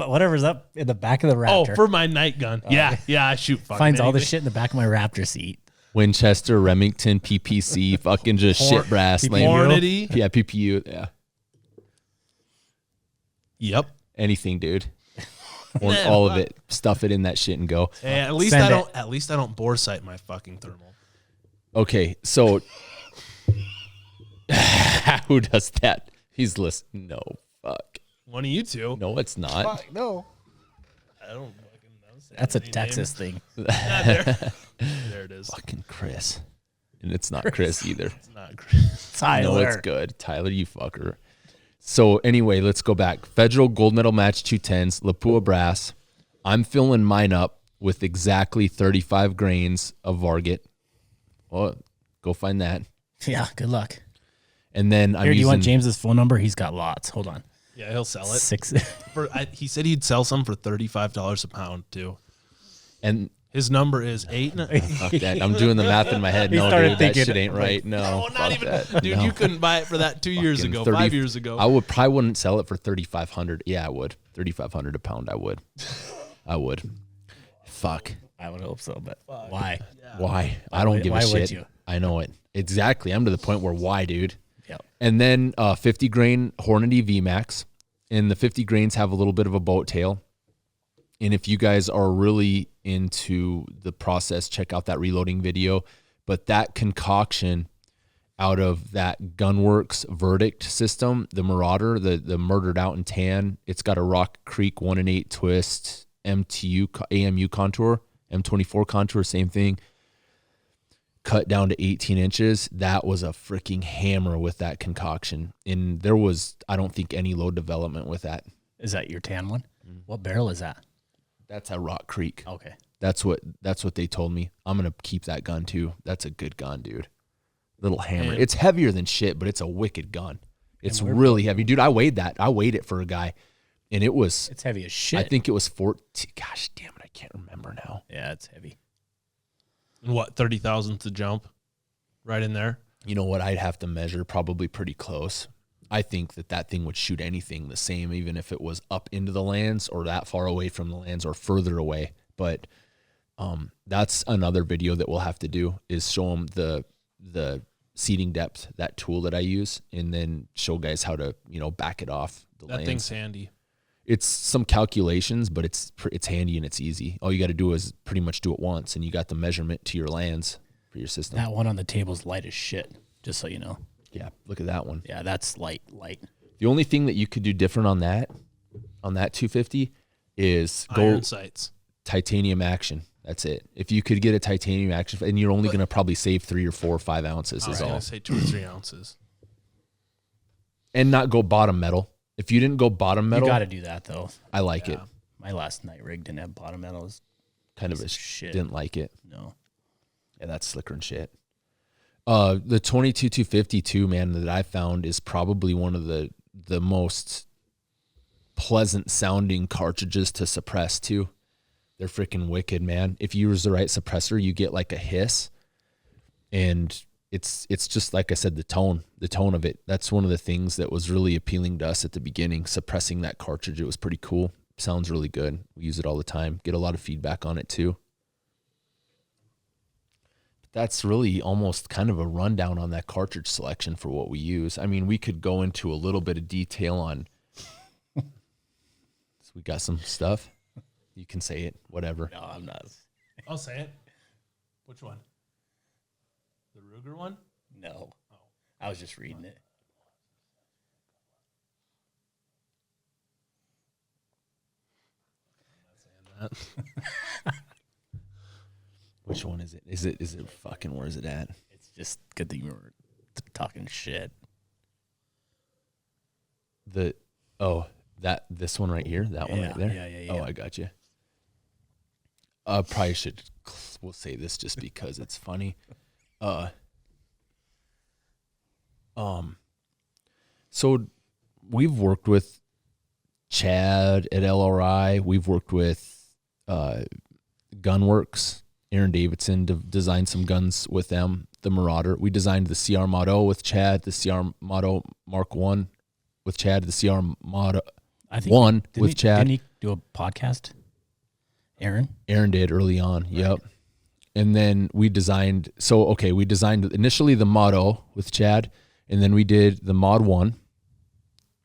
whatever's up in the back of the Raptor. Oh, for my night gun. Yeah, I shoot fucking finds all the anything. shit in the back of my Raptor seat. Winchester, Remington, PPC, fucking just shit brass. Hornady. Yeah, PPU. Yeah. Yep. Anything, dude. All of it. Stuff it in that shit and go. Hey, at least I don't bore sight my fucking thermal. Okay, so who does that? He's listening. No, fuck. One of you two. No, it's not. Fuck, no. I don't fucking know. That's a Texas thing. There it is. Fucking Chris. And it's not Chris either. It's not Chris. Tyler. No, it's good. Tyler, you fucker. So anyway, let's go back. Federal gold medal match 210s, Lapua brass. I'm filling mine up with exactly 35 grains of Varget. Oh, go find that. Yeah, good luck. And then Here, do you want James's phone number? He's got lots. Hold on. Yeah, he'll sell it. 6. He said he'd sell some for $35 a pound too. And his number is 8. fuck that. I'm doing the math in my head. No, dude, that shit ain't right. No, not even. That. Dude, No. You couldn't buy it for that 2 years ago, 5 years ago. I wouldn't sell it for $3,500. Yeah, I would. $3,500 a pound. I would. Fuck. I would hope so, but why? Yeah. Why? I don't give a shit. Why would you? I know it. Exactly. I'm to the point where why, dude? Yep. And then 50 grain Hornady VMAX. And the 50 grains have a little bit of a boat tail. And if you guys are really into the process, check out that reloading video. But that concoction out of that Gunworks Verdict system, the Marauder, the Murdered Out in Tan, it's got a Rock Creek 1-8 twist, MTU, AMU contour, M24 contour, same thing, cut down to 18 inches. That was a freaking hammer with that concoction. And there was, I don't think, any load development with that. Is that your tan one? What barrel is that? That's a Rock Creek. Okay. That's what they told me. I'm going to keep that gun too. That's a good gun, dude. Little hammer. Man. It's heavier than shit, but it's a wicked gun. It's really heavy. Dude, I weighed that. I weighed it for a guy, and it's heavy as shit. I think it was 14. Gosh damn it, I can't remember now. Yeah, it's heavy. And what, 30,000 to jump? Right in there? You know what? I'd have to measure probably pretty close. I think that thing would shoot anything the same, even if it was up into the lands or that far away from the lands or further away. But that's another video that we'll have to do, is show them the seating depth, that tool that I use, and then show guys how to, back it off the That lands. thing's handy. It's some calculations, but it's handy and it's easy. All you got to do is pretty much do it once, and you got the measurement to your lands for your system. That one on the table's light as shit, just so you know. Yeah, look at that one. Yeah, that's light. The only thing that you could do different on that 250 is go Iron sights. titanium action. That's it. If you could get a titanium action, and you're only going to probably save 3 or 4 or 5 ounces I was is all. going to say 2 or 3 ounces. And not go bottom metal. If you didn't go bottom metal, You got to do that though. I like it. My last night rig didn't have bottom metals. Kind of a shit. didn't like it. No. Yeah, that's slicker and shit. The 22-250 too, man, that I found is probably one of the most pleasant sounding cartridges to suppress too. They're freaking wicked, man. If you use the right suppressor, you get like a hiss, and it's just like I said, the tone of it. That's one of the things that was really appealing to us at the beginning. Suppressing that cartridge, it was pretty cool. Sounds really good. We use it all the time. Get a lot of feedback on it too. That's really almost kind of a rundown on that cartridge selection for what we use. I mean, we could go into a little bit of detail on. So we got some stuff. You can say it, whatever. No, I'm not. I'll say it. Which one? The Ruger one? No. I was just reading it. That. Which one is it? Is it fucking, where is it at? It's just good that you were talking shit. This one right here? That one right there? Yeah. Oh, I got you. Probably we'll say this just because it's funny. So we've worked with Chad at LRI. We've worked with Gunworks. Aaron Davidson designed some guns with them. The Marauder. We designed the CR Motto with Chad, the CR Motto Mark 1 with Chad, the CR Motto 1 with Chad. Didn't he do a podcast? Aaron did early on. Right. Yep. And then we designed initially the Motto with Chad, and then we did the Mod 1.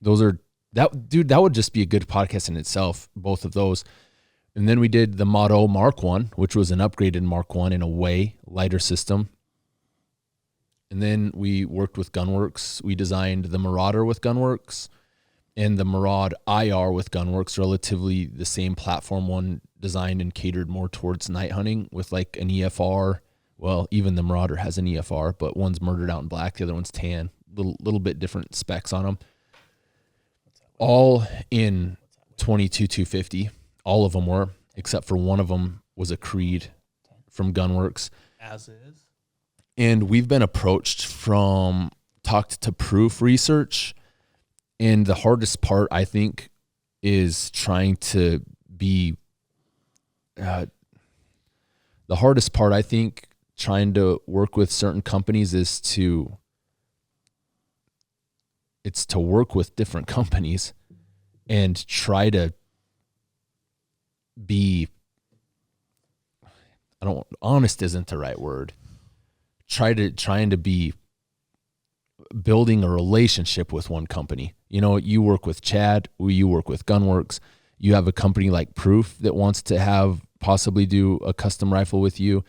That would just be a good podcast in itself, both of those. And then we did the Motto Mark 1, which was an upgraded Mark 1 in a way lighter system. And then we worked with Gunworks. We designed the Marauder with Gunworks and the Maraud IR with Gunworks, relatively the same platform, one designed and catered more towards night hunting with like an EFR. Well, even the Marauder has an EFR, but one's Murdered Out in black, the other one's tan. Little bit different specs on them. All in 22-250. All of them were, except for one of them was a Creed from Gunworks. As is. And we've been approached talked to Proof Research. And the hardest part, I think, is trying to be, the hardest part, I think, trying to work with certain companies is to work with different companies and try to be, honest isn't the right word. Trying to be building a relationship with one company. You work with Chad, you work with Gunworks. You have a company like Proof that wants to have possibly do a custom rifle with you.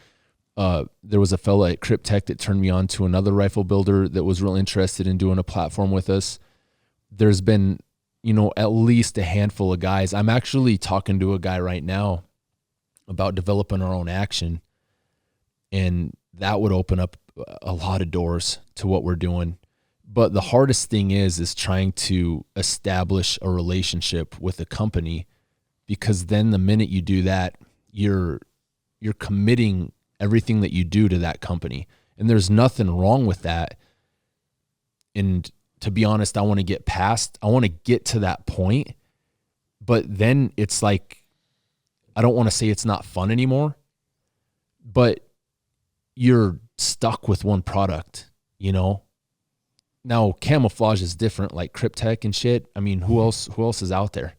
There was a fella at Cryptech that turned me on to another rifle builder that was real interested in doing a platform with us. There's been, at least a handful of guys. I'm actually talking to a guy right now about developing our own action, and that would open up a lot of doors to what we're doing. But the hardest thing is trying to establish a relationship with a company, because then the minute you do that, you're committing everything that you do to that company. And there's nothing wrong with that. And to be honest, I want to get to that point, but then it's like, I don't want to say it's not fun anymore, but you're stuck with one product, Now camouflage is different, like Cryptech and shit. I mean, who else is out there?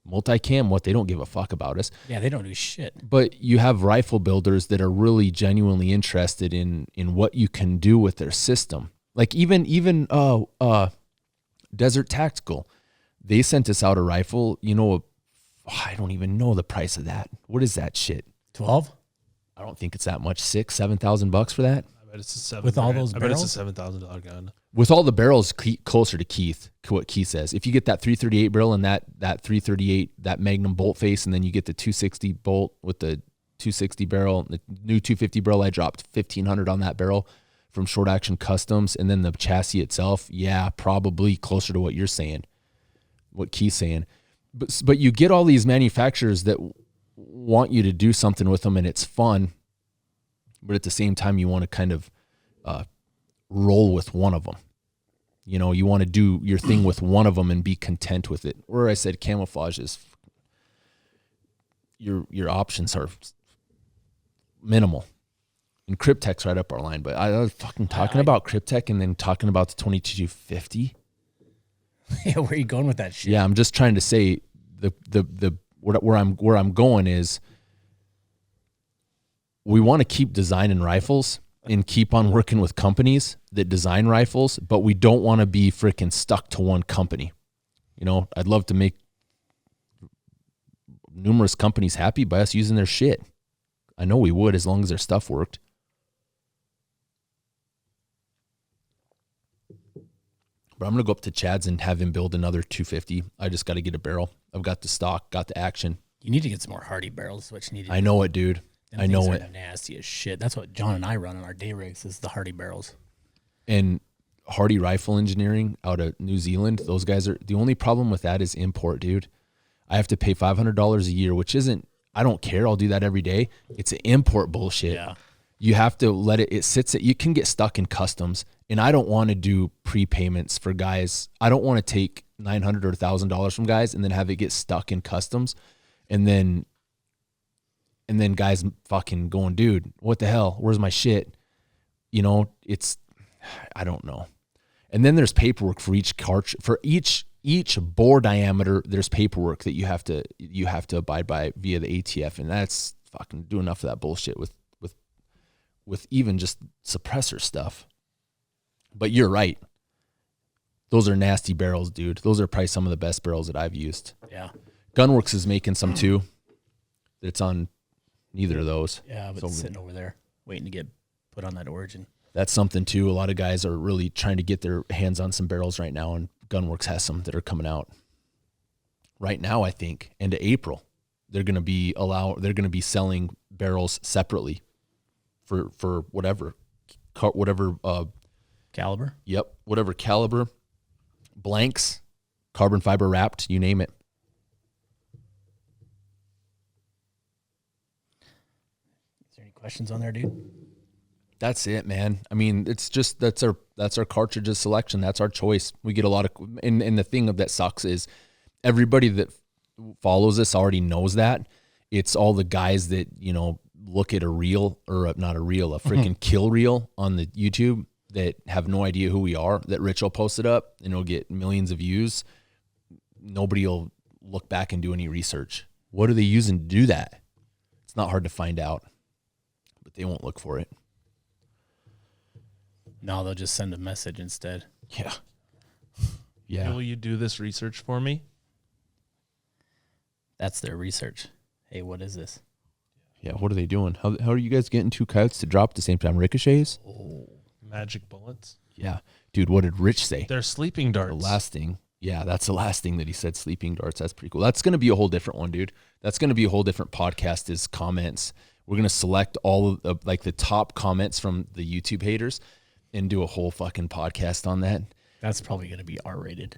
Multicam, they don't give a fuck about us. Yeah, they don't do shit. But you have rifle builders that are really genuinely interested in what you can do with their system. Like even Desert Tactical, they sent us out a rifle. I don't even know the price of that. What is that shit? 12? I don't think it's that much. $6,000-$7,000 for that. I bet it's a with all those barrels? I bet it's a $7,000 gun. With all the barrels closer to Keith, what Keith says. If you get that 338 barrel and that 338, that Magnum bolt face, and then you get the 260 bolt with the 260 barrel, the new 250 barrel, I dropped $1,500 on that barrel from Short Action Customs, and then the chassis itself, yeah, probably closer to what you're saying, what Keith's saying. But you get all these manufacturers that want you to do something with them, and it's fun, but at the same time, you want to kind of roll with one of them. You want to do your thing with one of them and be content with it. Where I said camouflage is, your options are minimal. And Cryptech's right up our line, but I was fucking talking about Cryptech and then talking about the 2250. Yeah, where are you going with that shit? Yeah, I'm just trying to say where I'm going is, we want to keep designing rifles and keep on working with companies that design rifles, but we don't want to be freaking stuck to one company. I'd love to make numerous companies happy by us using their shit. I know we would, as long as their stuff worked. But I'm going to go up to Chad's and have him build another 250. I just got to get a barrel. I've got the stock, got the action. You need to get some more Hardy barrels, which you need to do. I know it, dude. I know it. Nasty as shit. That's what John and I run on our day rigs, is the Hardy barrels. And Hardy Rifle Engineering out of New Zealand, those guys are, the only problem with that is import, dude. I have to pay $500 a year, which isn't, I don't care. I'll do that every day. It's an import bullshit. Yeah. You have to let it sits at, you can get stuck in customs, and I don't want to do prepayments for guys. I don't want to take $900 or $1,000 from guys and then have it get stuck in customs, and then guys fucking going, dude, what the hell? Where's my shit? It's, I don't know. And then there's paperwork for each cartridge, for each bore diameter. There's paperwork that you have to abide by via the ATF, and that's fucking do enough of that bullshit with even just suppressor stuff. But you're right. Those are nasty barrels, dude. Those are probably some of the best barrels that I've used. Yeah. Gunworks is making some too. It's on neither of those. Yeah, but it's sitting over there waiting to get put on that Origin. That's something too. A lot of guys are really trying to get their hands on some barrels right now, and Gunworks has some that are coming out right now. I think into April, they're going to be selling barrels separately for whatever Caliber. Yep, whatever caliber, blanks, carbon fiber wrapped, you name it. Is there any questions on there, dude? That's it, man. I mean, it's just that's our cartridges selection. That's our choice. We get a lot of, and the thing that sucks is everybody that follows us already knows that. It's all the guys that look at a reel, or not a reel, a freaking kill reel on the YouTube, that have no idea who we are. That Rich will post it up and it'll get millions of views. Nobody will look back and do any research. What are they using to do that? It's not hard to find out, but they won't look for it. No, they'll just send a message instead. Yeah. Yeah. Will you do this research for me? That's their research. Hey, what is this? Yeah, what are they doing? How are you guys getting 2 coyotes to drop at the same time? Ricochets? Oh, magic bullets. Yeah. Dude, what did Rich say? They're sleeping darts. The last thing. Yeah, that's the last thing that he said, sleeping darts. That's pretty cool. That's going to be a whole different one, dude. That's going to be a whole different podcast is comments. We're going to select all of the top comments from the YouTube haters and do a whole fucking podcast on that. That's probably going to be R-rated.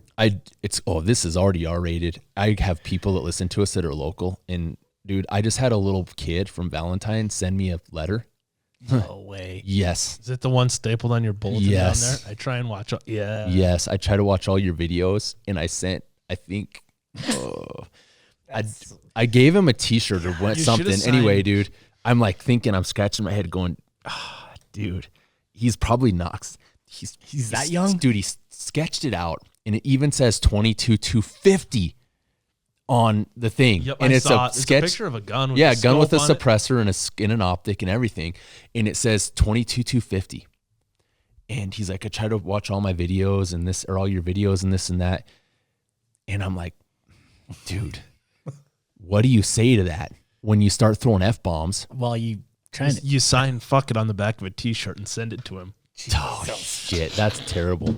This is already R-rated. I have people that listen to us that are local. And dude, I just had a little kid from Valentine send me a letter. No way. Yes. Is it the one stapled on your bulletin Yes. down there? I try and watch. Yeah. Yes. I try to watch all your videos, and I sent, I think, I gave him a t-shirt or something. Anyway, dude, I'm like thinking, I'm scratching my head going, dude, he's probably not. He's that young? Dude, he sketched it out, and it even says 22-250 on the thing. Yep, and it's a It's sketch. a picture of a gun. With Yeah, a gun with a scope on it. suppressor and an optic and everything. And it says 22-250. And he's like, I try to watch all my videos and this, or all your videos and this and that. And I'm like, dude, what do you say to that when you start throwing F-bombs? Well, you trying to. You sign "fuck it" on the back of a T-shirt and send it to him. Oh, shit. That's terrible.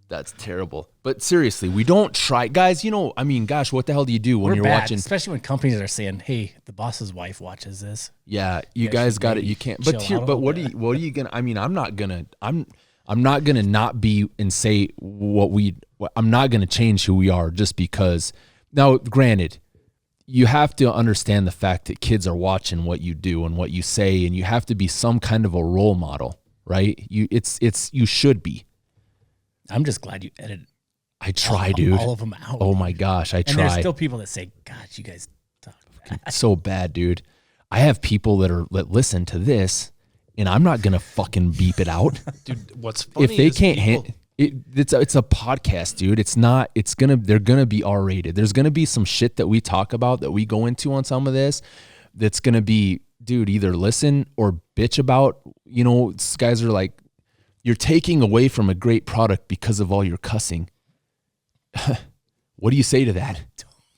That's terrible. But seriously, we don't try. Guys, I mean, gosh, what the hell do you do when We're you're bad, watching? especially when companies are saying, "Hey, the boss's wife watches this." Yeah, you guys guys should got it. maybe You can't. chill But here, out a but little what are you gonna? I mean, I'm not gonna not be and say I'm not gonna change who we are just because. Now, granted, you have to understand the fact that kids are watching what you do and what you say, and you have to be some kind of a role model, right? You should be. I'm just glad you edited I try, dude. all of them out. Oh my gosh, I and try. there's still people that say, "God, you guys talk bad." So bad, dude. I have people that listen to this, and I'm not gonna fucking beep it out. Dude, what's funny If they is can't people- it's a podcast, dude. They're gonna be R-rated. There's gonna be some shit that we talk about that we go into on some of this that's gonna be, dude, either listen or bitch about. These guys are like, you're taking away from a great product because of all your cussing. What do you say to that?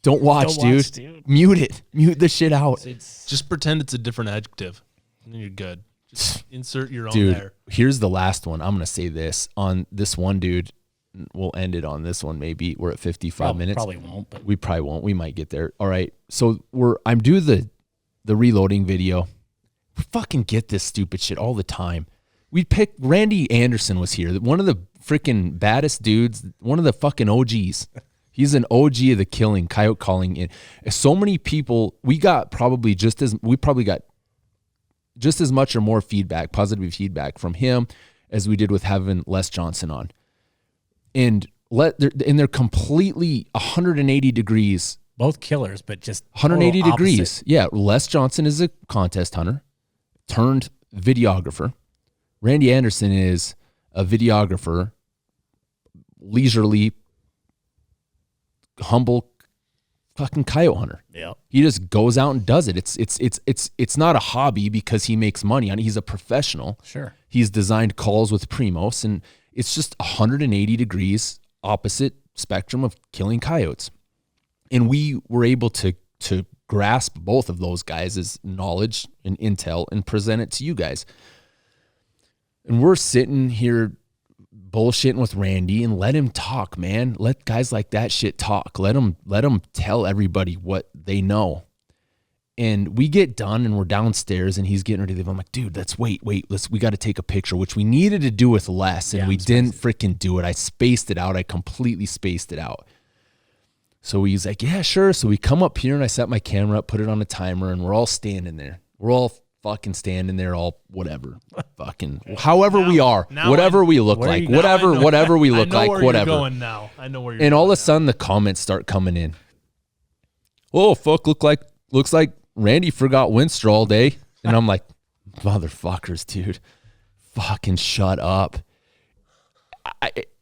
Don't watch, dude. Mute it. Mute the shit out. just pretend it's a different adjective, and then you're good. Just insert your own Dude, there. here's the last one. I'm going to say this on this one, dude. We'll end it on this one. Maybe we're at 55 minutes. Probably won't, but We probably won't. We might get there. All right. So I'm doing the reloading video. We fucking get this stupid shit all the time. We picked Randy Anderson was here. One of the freaking baddest dudes. One of the fucking OGs. He's an OG of the killing, coyote calling in. So many people, we probably got just as much or more feedback, positive feedback from him as we did with having Les Johnson on. And they're completely 180 degrees. both killers, but just 180 total degrees. opposite. Yeah. Les Johnson is a contest hunter turned videographer. Randy Anderson is a videographer, leisurely, humble fucking coyote hunter. Yeah. He just goes out and does it. It's not a hobby because he makes money on it. He's a professional. Sure. He's designed calls with Primos, and it's just 180 degrees opposite spectrum of killing coyotes. And we were able to grasp both of those guys' knowledge and intel and present it to you guys. And we're sitting here bullshitting with Randy, and let him talk, man. Let guys like that shit talk. Let them tell everybody what they know. And we get done and we're downstairs and he's getting ready to leave. I'm like, dude, let's wait. We got to take a picture, which we needed to do with Les, and Yeah, we I'm didn't freaking do it. I spaced it out. I completely spaced it out. So he's like, yeah, sure. So we come up here and I set my camera up, put it on a timer, and we're all standing there. We're all fucking standing there, all whatever, fucking however we are, whatever we look like, whatever we look like, whatever. You're going now. I know where you're And going all of a now. sudden the comments start coming in. Oh, fuck, looks like Randy forgot Winster all day. And I'm like, motherfuckers, dude, fucking shut up.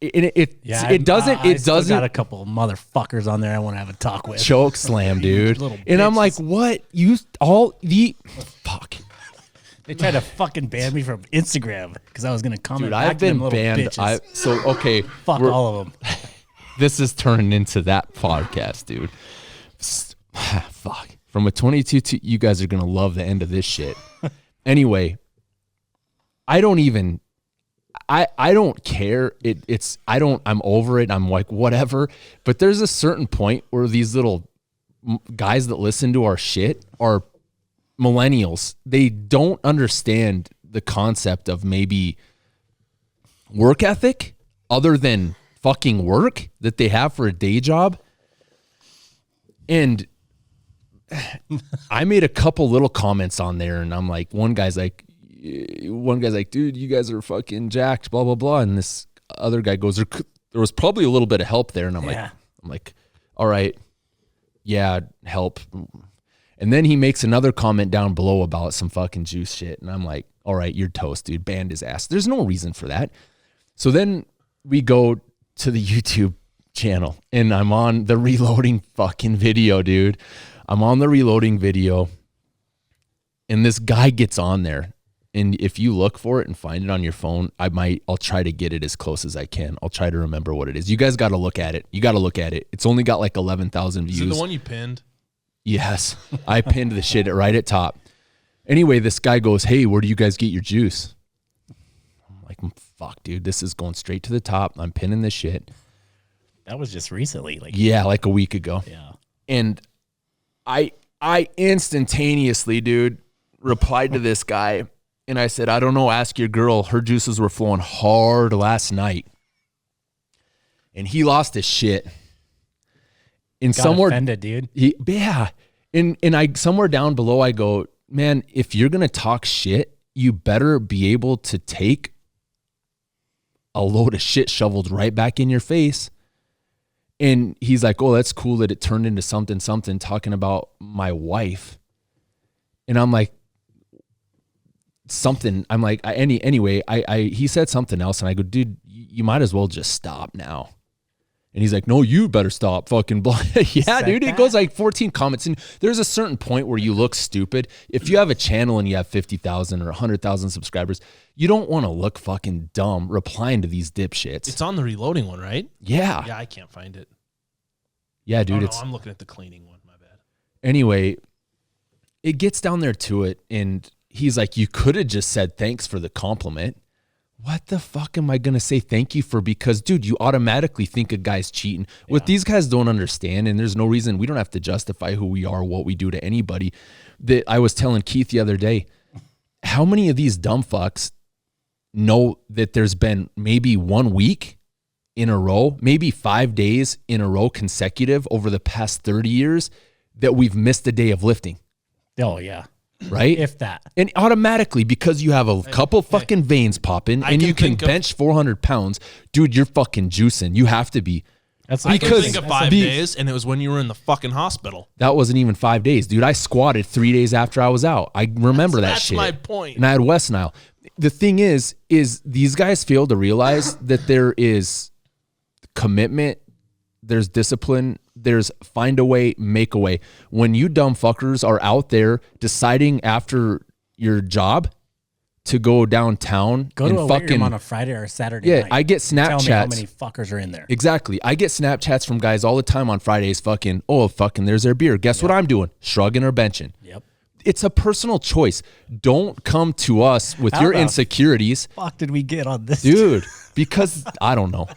It doesn't got a couple of motherfuckers on there I want to have a talk with. choke slam, dude. Little And I'm like, bitches. what? Fuck. They tried to fucking ban me from Instagram because I was going to comment Dude, back I've to them been little banned. bitches. Okay. Fuck all of them. This is turning into that podcast, dude. Fuck. From a 22 to, you guys are going to love the end of this shit. Anyway, I don't care. I'm over it. I'm like, whatever. But there's a certain point where these little guys that listen to our shit are millennials. They don't understand the concept of maybe work ethic other than fucking work that they have for a day job. And I made a couple little comments on there, and I'm like, one guy's like, dude, you guys are fucking jacked, blah, blah, blah. And this other guy goes, there was probably a little bit of help there. And I'm like, all right, yeah, help. And then he makes another comment down below about some fucking juice shit. And I'm like, all right, you're toast, dude. Banned his ass. There's no reason for that. So then we go to the YouTube channel, and I'm on the reloading fucking video, dude. I'm on the reloading video, and this guy gets on there. And if you look for it and find it on your phone, I'll try to get it as close as I can. I'll try to remember what it is. You guys got to look at it. You got to look at it. It's only got like 11,000 views. Is it the one you pinned? Yes. I pinned the shit right at top. Anyway, this guy goes, hey, where do you guys get your juice? I'm like, fuck, dude, this is going straight to the top. I'm pinning this shit. That was just recently. Like a week ago. Yeah. And I instantaneously, dude, replied to this guy. And I said, I don't know, ask your girl. Her juices were flowing hard last night. And he lost his shit. And Got somewhere offended, dude. Yeah. And I somewhere down below I go, man, if you're gonna talk shit, you better be able to take a load of shit shoveled right back in your face. And he's like, oh, that's cool that it turned into something talking about my wife. And I'm like, something. I'm like, anyway, he said something else, and I go, dude, you might as well just stop now. And he's like, no, you better stop fucking blah. Yeah, dude, it goes like 14 comments. And there's a certain point where you look stupid. If you have a channel and you have 50,000 or 100,000 subscribers, you don't want to look fucking dumb replying to these dipshits. It's on the reloading one, right? Yeah. Yeah, I can't find it. Yeah, dude. I'm looking at the cleaning one. My bad. Anyway, it gets down there to it, and he's like, you could have just said thanks for the compliment. What the fuck am I going to say thank you for? Because, dude, you automatically think a guy's cheating. Yeah. What these guys don't understand, and there's no reason, we don't have to justify who we are, what we do to anybody. That I was telling Keith the other day, how many of these dumb fucks know that there's been maybe 1 week in a row, maybe 5 days in a row consecutive over the past 30 years that we've missed a day of lifting? Oh, yeah. Right? If that. And automatically, because you have a couple fucking veins popping and you can bench 400 pounds, dude, you're fucking juicing. You have to be. That's I can think of 5 days, and it was when you were in the fucking hospital. That wasn't even 5 days, dude. I squatted 3 days after I was out. I remember that shit. That's my point. And I had West Nile. The thing is these guys fail to realize that there is commitment, there's discipline, there's find a way, make a way. When you dumb fuckers are out there deciding after your job to go downtown, go to a weight room on a Friday or a Saturday night. I get Snapchats. Tell me how many fuckers are in there. Exactly. I get Snapchats from guys all the time on Fridays. There's their beer. Guess what I'm doing? Shrugging or benching. Yep. It's a personal choice. Don't come to us with your insecurities. Fuck did we get on this, dude? Because I don't know.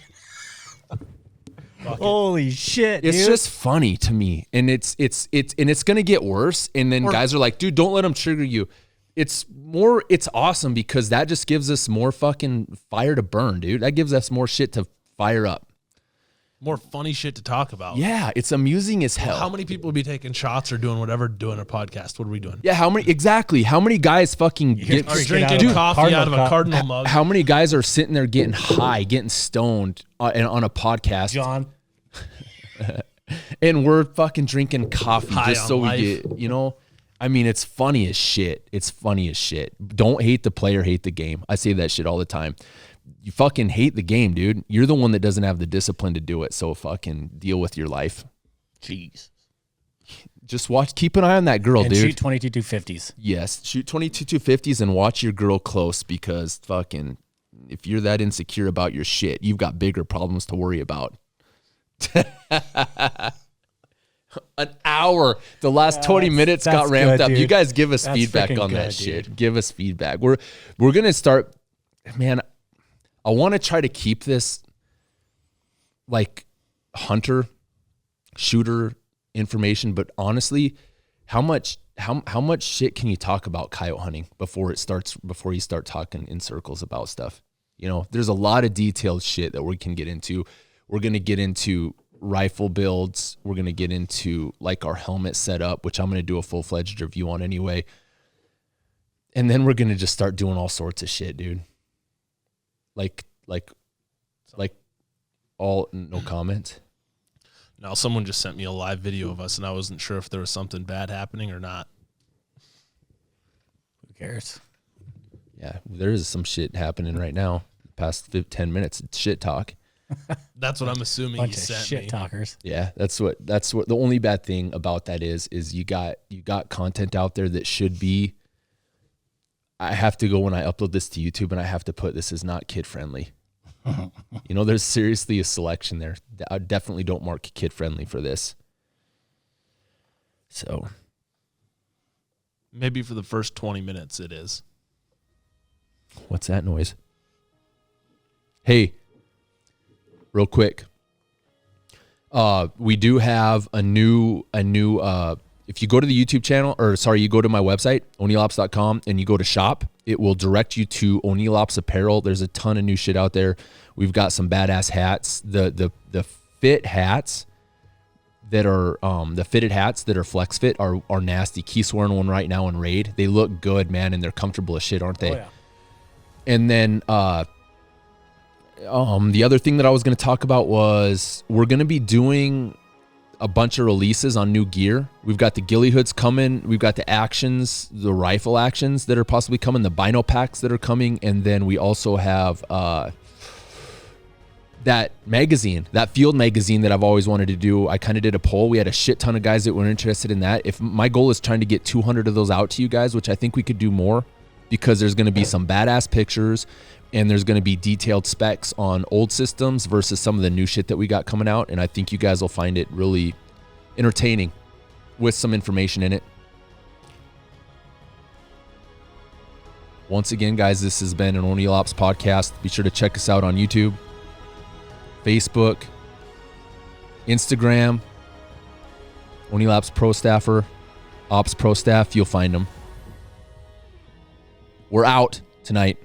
Holy shit, it's dude. Just funny to me, and it's gonna get worse. And then guys are like, dude, don't let them trigger you. It's awesome because that just gives us more fucking fire to burn, dude. That gives us more shit to fire up, more funny shit to talk about. Yeah, it's amusing as hell. How many people would be taking shots or doing whatever, doing a podcast? What are we doing? Yeah, how many guys fucking drinking coffee out of a Cardinal mug? How many guys are sitting there getting high, getting stoned on a podcast? John. And we're fucking drinking coffee just so life. we get, I mean, it's funny as shit. It's funny as shit. Don't hate the player, hate the game. I say that shit all the time. You fucking hate the game, dude. You're the one that doesn't have the discipline to do it. So fucking deal with your life. Jeez. Just keep an eye on that girl, dude. Shoot 22 250s. Yes. Shoot 22 250s and watch your girl close because fucking, if you're that insecure about your shit, you've got bigger problems to worry about. An hour. The last 20 minutes got that's ramped good, up. You dude. guys give us That's feedback freaking on that good, shit. dude. Give us feedback. We're going to start, man, I want to try to keep this like hunter, shooter information, but honestly, how much shit can you talk about coyote hunting before you start talking in circles about stuff? You know, there's a lot of detailed shit that we can get into. We're going to get into rifle builds. We're going to get into like our helmet setup, which I'm going to do a full-fledged review on anyway. And then we're going to just start doing all sorts of shit, dude. Like all, no comment. Now, someone just sent me a live video of us, and I wasn't sure if there was something bad happening or not. Who cares? Yeah, there is some shit happening right now. Past 10 minutes, it's shit talk. That's what I'm assuming Bunch he of sent shit me. talkers. Yeah, that's what the only bad thing about that is you got content out there that should be. I have to go when I upload this to YouTube and I have to put this is not kid friendly. You know, there's seriously a selection there. I definitely don't mark kid friendly for this. So Maybe for the first 20 minutes it is. what's that noise? Hey, real quick. We do have a new if you go to the YouTube channel, you go to my website, o'neillops.com, and you go to shop, it will direct you to O'Neill Ops apparel. There's a ton of new shit out there. We've got some badass hats. The fit hats that are the fitted hats that are flex fit are nasty. Keith's wearing one right now in Raid. They look good, man, and they're comfortable as shit, aren't they? Oh, yeah. And then the other thing that I was going to talk about was we're going to be doing a bunch of releases on new gear. We've got the ghillie hoods coming. We've got the actions, the rifle actions that are possibly coming, the bino packs that are coming. And then we also have that magazine, that field magazine that I've always wanted to do. I kind of did a poll. We had a shit ton of guys that were interested in that. If my goal is trying to get 200 of those out to you guys, which I think we could do more because there's going to be some badass pictures and there's going to be detailed specs on old systems versus some of the new shit that we got coming out. And I think you guys will find it really entertaining with some information in it. Once again, guys, this has been an O'Neill Ops podcast. Be sure to check us out on YouTube, Facebook, Instagram, O'Neill Ops Pro Staffer, Ops Pro Staff. You'll find them. We're out tonight.